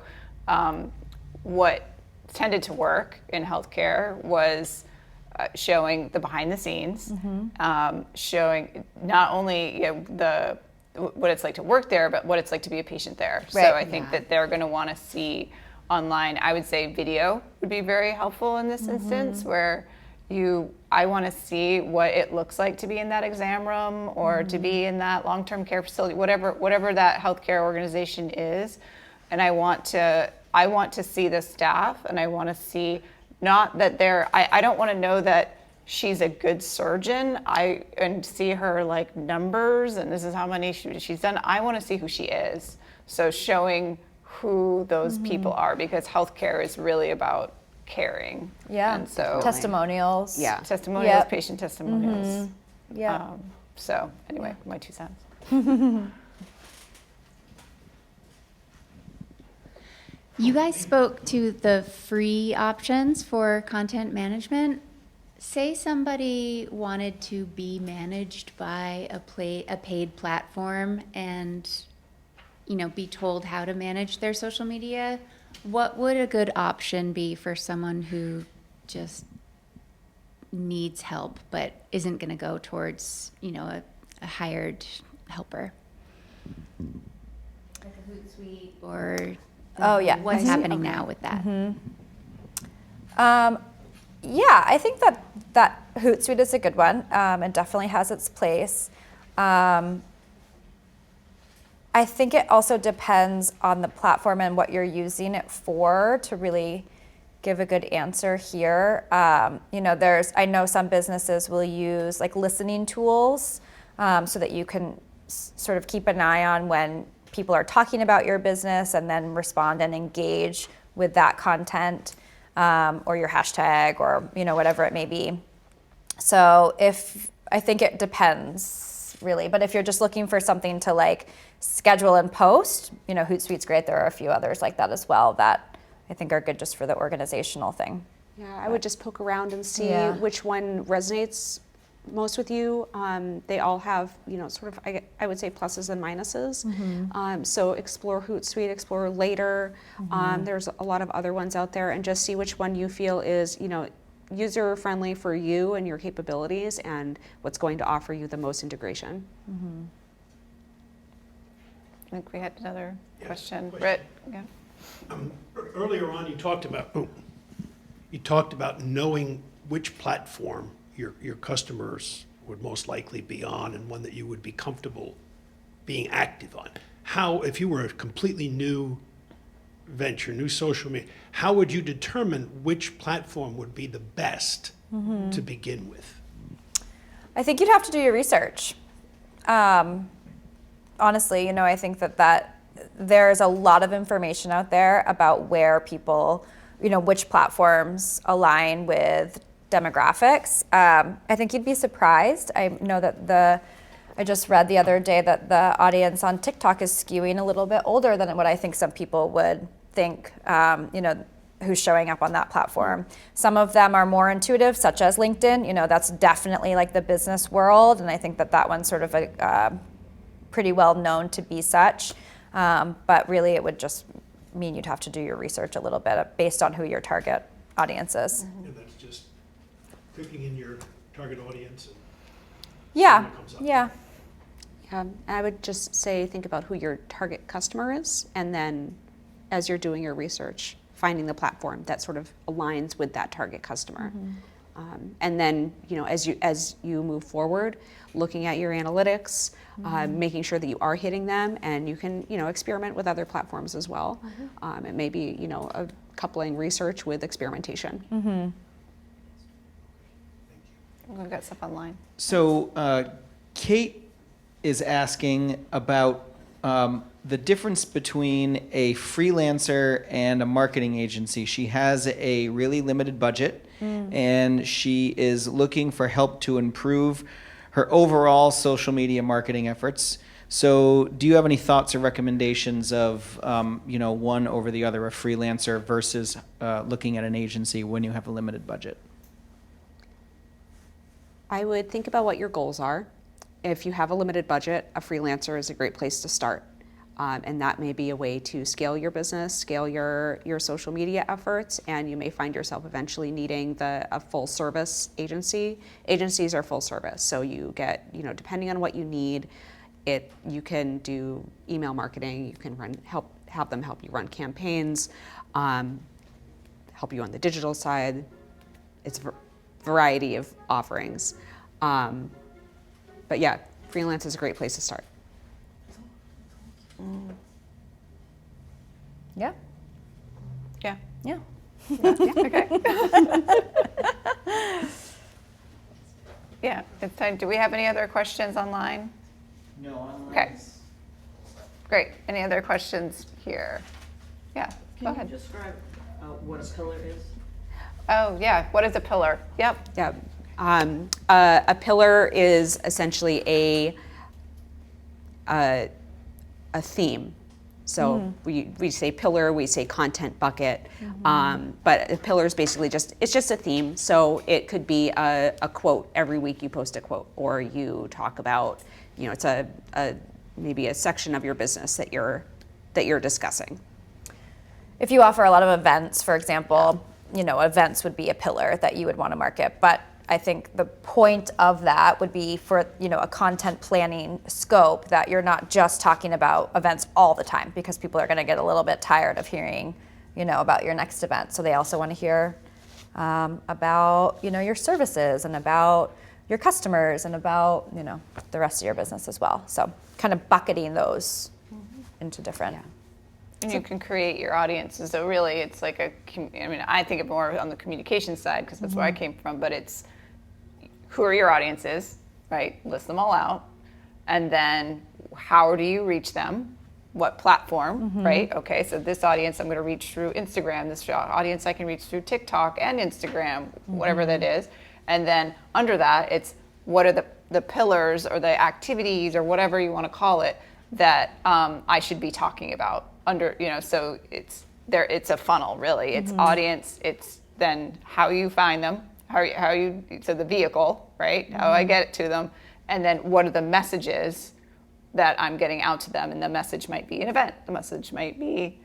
what tended to work in healthcare was showing the behind the scenes, showing not only what it's like to work there, but what it's like to be a patient there. So Right. I think that they're going to want to see online. I would say video would be very helpful in this instance, where I want to see what it looks like to be in that exam room or to be in that long-term care facility, whatever that healthcare organization is. And I want to see the staff, and I want to see not that I don't want to know that she's a good surgeon and see her like numbers and this is how many she's done. I want to see who she is. So showing who those people are, because healthcare is really about caring. Yeah. And so Testimonials. Yeah. testimonials, Yep. patient testimonials. Yeah. So anyway, my 2 cents. You guys spoke to the free options for content management. Say somebody wanted to be managed by a paid platform and, be told how to manage their social media. What would a good option be for someone who just needs help but isn't going to go towards, a hired helper? Like a Hootsuite or Oh, yeah. what's happening now with that? Yeah, I think that Hootsuite is a good one. It definitely has its place. I think it also depends on the platform and what you're using it for to really give a good answer here. I know some businesses will use like listening tools so that you can sort of keep an eye on when people are talking about your business and then respond and engage with that content or your hashtag or whatever it may be. So I think it depends really, but if you're just looking for something to like schedule and post, Hootsuite's great. There are a few others like that as well that I think are good just for the organizational thing. Yeah, I would just poke around and see Yeah. which one resonates most with you. They all have, sort of, I would say pluses and minuses. So explore Hootsuite, explore Later. There's a lot of other ones out there, and just see which one you feel is, user friendly for you and your capabilities, and what's going to offer you the most integration. I think we had another question. question. Britt, yeah. Earlier on, you talked about knowing which platform your customers would most likely be on and one that you would be comfortable being active on. How, if you were a completely new venture, new social media, how would you determine which platform would be the best to begin with? I think you'd have to do your research. Honestly, I think that there's a lot of information out there about where people, which platforms align with demographics. I think you'd be surprised. I know that I just read the other day that the audience on TikTok is skewing a little bit older than what I think some people would think, who's showing up on that platform. Some of them are more intuitive, such as LinkedIn. That's definitely like the business world, and I think that one's sort of a pretty well known to be such. But really, it would just mean you'd have to do your research a little bit based on who your target audience is. And that's just clicking in your target audience and Yeah, what comes up. yeah. I would just say think about who your target customer is, and then as you're doing your research, finding the platform that sort of aligns with that target customer. And then, as you move forward, looking at your analytics, making sure that you are hitting them, and you can, experiment with other platforms as well. It may be, a coupling research with experimentation. We've got stuff online. So Kate is asking about the difference between a freelancer and a marketing agency. She has a really limited budget, and she is looking for help to improve her overall social media marketing efforts. So do you have any thoughts or recommendations of, one over the other, a freelancer versus looking at an agency when you have a limited budget? I would think about what your goals are. If you have a limited budget, a freelancer is a great place to start. And that may be a way to scale your business, scale your social media efforts, and you may find yourself eventually needing a full service agency. Agencies are full service, so you get, depending on what you need, you can do email marketing, you can have them help you run campaigns, help you on the digital side. It's a variety of offerings. But yeah, freelance is a great place to start. Yeah. Yeah. Yeah. Okay. Yeah, it's time. Do we have any other questions online? No, online. Okay. Great. Any other questions here? Yeah, go ahead. Can you describe what a pillar is? Oh, yeah. What is a pillar? Yep. Yeah. A pillar is essentially a theme. So we say pillar, we say content bucket, but a pillar is basically it's just a theme. So it could be a quote. Every week you post a quote, or you talk about, it's maybe a section of your business that you're discussing. If you offer a lot of events, for example, events would be a pillar that you would want to market. But I think the point of that would be for, a content planning scope that you're not just talking about events all the time, because people are going to get a little bit tired of hearing, about your next event. So they also want to hear about, your services and about your customers and about, the rest of your business as well. So kind of bucketing those into different. Yeah. And you can create your audiences. So really, it's like I think of more on the communication side because that's where I came from. But it's who are your audiences, right? List them all out, and then how do you reach them? What platform, right? Okay, so this audience I'm going to reach through Instagram. This audience I can reach through TikTok and Instagram, whatever that is. And then under that, it's what are the pillars or the activities or whatever you want to call it that I should be talking about. So it's a funnel, really. It's audience, it's then how you find them, so the vehicle, right? How I get it to them, and then what are the messages that I'm getting out to them, and the message might be an event, the message might be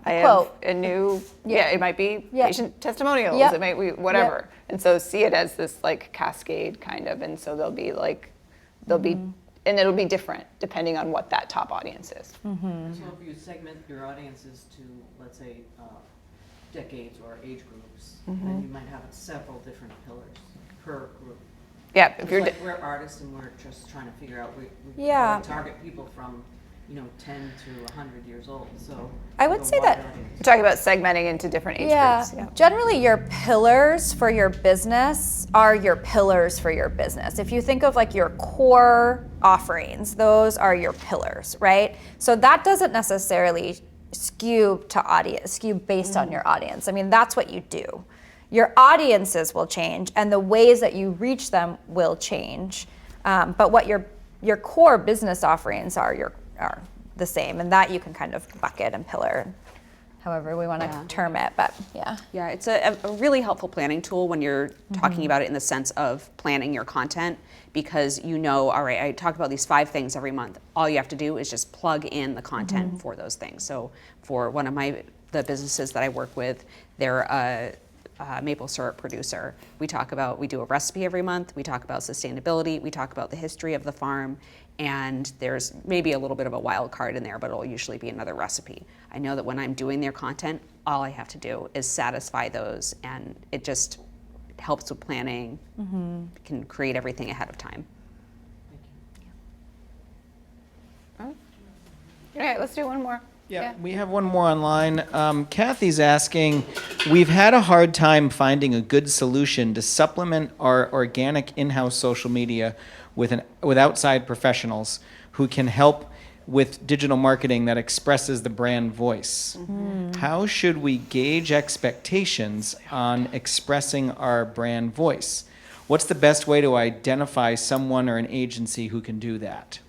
I have a new, it might be patient testimonials, it might be whatever. And so see it as this like cascade kind of, and so and it'll be different depending on what that top audience is. So if you segment your audiences to, let's say, decades or age groups, then you might have several different pillars per group. Yeah, if you're we're artists and we're just trying to figure out, we target people from 10 to 100 years old. So I would say that we're talking about segmenting into different age groups. Yeah. Generally your pillars for your business are your pillars for your business. If you think of like your core offerings, those are your pillars, right? So that doesn't necessarily skew based on your audience. I mean, that's what you do. Your audiences will change and the ways that you reach them will change. But what your core business offerings are the same, and that you can kind of bucket and pillar, however we want to term it. But yeah, it's a really helpful planning tool when you're talking about it in the sense of planning your content, because all right, I talk about these 5 things every month. All you have to do is just plug in the content for those things. So for one of the businesses that I work with, they're a maple syrup producer. We do a recipe every month. We talk about sustainability. We talk about the history of the farm. And there's maybe a little bit of a wild card in there, but it'll usually be another recipe. I know that when I'm doing their content, all I have to do is satisfy those, and it just helps with planning. Can create everything ahead of time. All right, let's do one more. Yeah, we have one more online. Kathy's asking, we've had a hard time finding a good solution to supplement our organic in-house social media with outside professionals who can help with digital marketing that expresses the brand voice. How should we gauge expectations on expressing our brand voice? What's the best way to identify someone or an agency who can do that?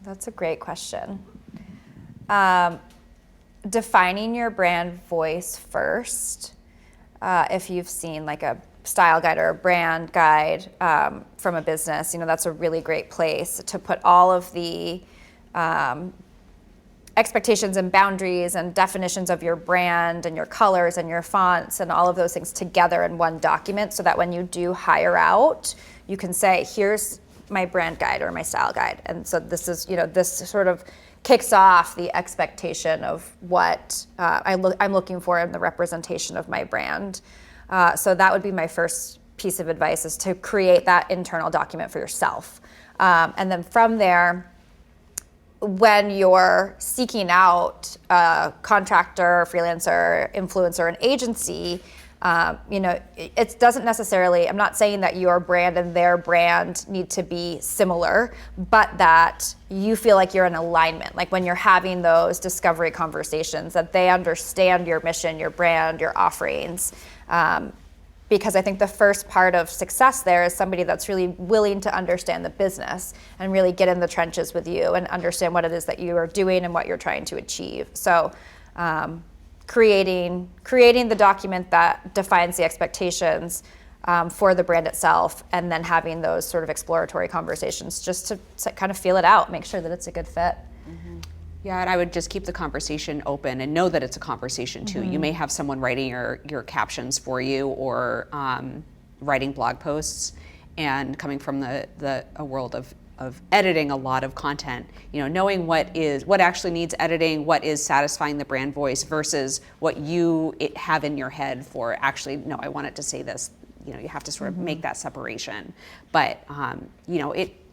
that's a great question. Defining your brand voice first. If you've seen like a style guide or a brand guide from a business, that's a really great place to put all of the expectations and boundaries and definitions of your brand and your colors and your fonts and all of those things together in one document, so that when you do hire out, you can say, here's my brand guide or my style guide. And so this is, this sort of kicks off the expectation of what I'm looking for in the representation of my brand. So that would be my first piece of advice, is to create that internal document for yourself. And then from there, when you're seeking out a contractor, freelancer, influencer, an agency, it doesn't necessarily, I'm not saying that your brand and their brand need to be similar, but that you feel like you're in alignment. Like when you're having those discovery conversations, that they understand your mission, your brand, your offerings. Because I think the first part of success there is somebody that's really willing to understand the business and really get in the trenches with you and understand what it is that you are doing and what you're trying to achieve. So creating the document that defines the expectations for the brand itself, and then having those sort of exploratory conversations just to kind of feel it out, make sure that it's a good fit. Yeah, and I would just keep the conversation open and know that it's a conversation too. You may have someone writing your captions for you, or writing blog posts, and coming from a world of editing a lot of content, knowing what actually needs editing, what is satisfying the brand voice versus what you have in your head for actually, no, I want it to say this. You have to sort of make that separation. But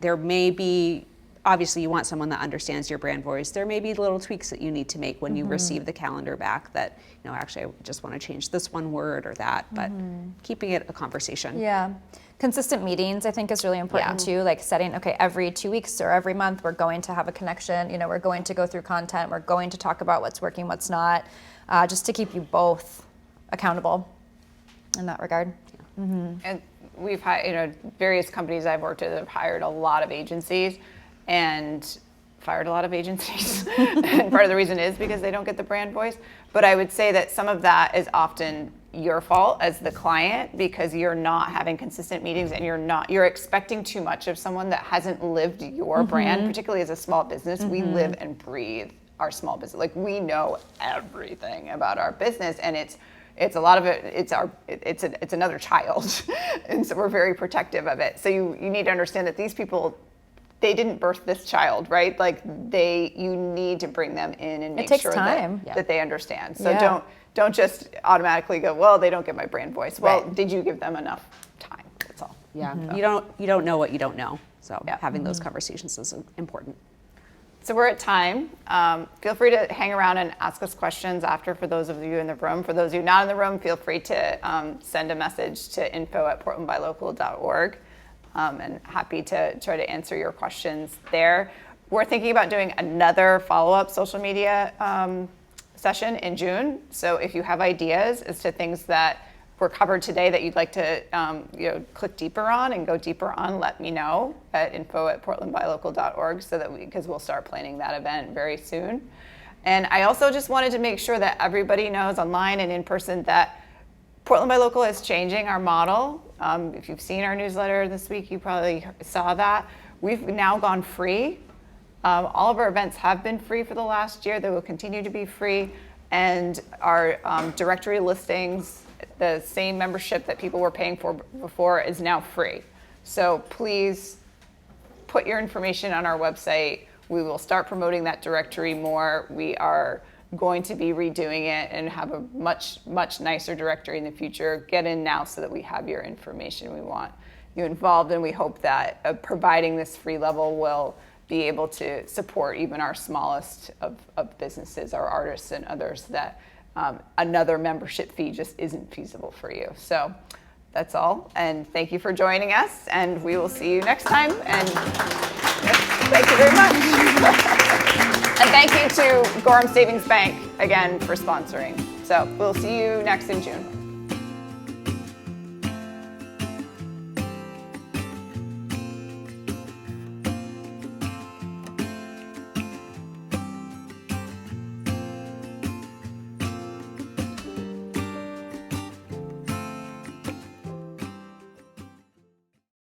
there may be, obviously you want someone that understands your brand voice. There may be little tweaks that you need to make when you receive the calendar back, that, actually I just want to change this one word or that, but keeping it a conversation. Yeah. Consistent meetings, I think, is really important too, like setting, okay, every 2 weeks or every month, we're going to have a connection, we're going to go through content, we're going to talk about what's working, what's not, just to keep you both accountable in that regard. And we've hired, various companies I've worked with have hired a lot of agencies and fired a lot of agencies. And part of the reason is because they don't get the brand voice. But I would say that some of that is often your fault as the client, because you're not having consistent meetings and you're expecting too much of someone that hasn't lived your brand, particularly as a small business. We live and breathe our small business. Like, we know everything about our business, and it's a lot of it, it's another child. And so we're very protective of it. So you need to understand that these people, they didn't birth this child, right? Like, you need to bring them in and make sure that they understand. So don't just automatically go, well, they don't get my brand voice. Well, did you give them enough time? That's all. Yeah, you don't know what you don't know. So having those conversations is important. So we're at time. Feel free to hang around and ask us questions after, for those of you in the room. For those of you not in the room, feel free to send a message to info@portlandbylocal.org. And happy to try to answer your questions there. We're thinking about doing another follow-up social media session in June. So if you have ideas as to things that were covered today that you'd like to click deeper on and go deeper on, let me know at info@portlandbylocal.org, so that because we'll start planning that event very soon. And I also just wanted to make sure that everybody knows, online and in person, that Portland by Local is changing our model. If you've seen our newsletter this week, you probably saw that. We've now gone free. All of our events have been free for the last year. They will continue to be free. And our directory listings, the same membership that people were paying for before, is now free. So please put your information on our website. We will start promoting that directory more. We are going to be redoing it and have a much, much nicer directory in the future. Get in now so that we have your information. We want you involved, and we hope that providing this free level will be able to support even our smallest of businesses, our artists and others, that another membership fee just isn't feasible for you. So that's all, and thank you for joining us, and we will see you next time, and thank you very much. And thank you to Gorham Savings Bank again for sponsoring. So we'll see you next in June.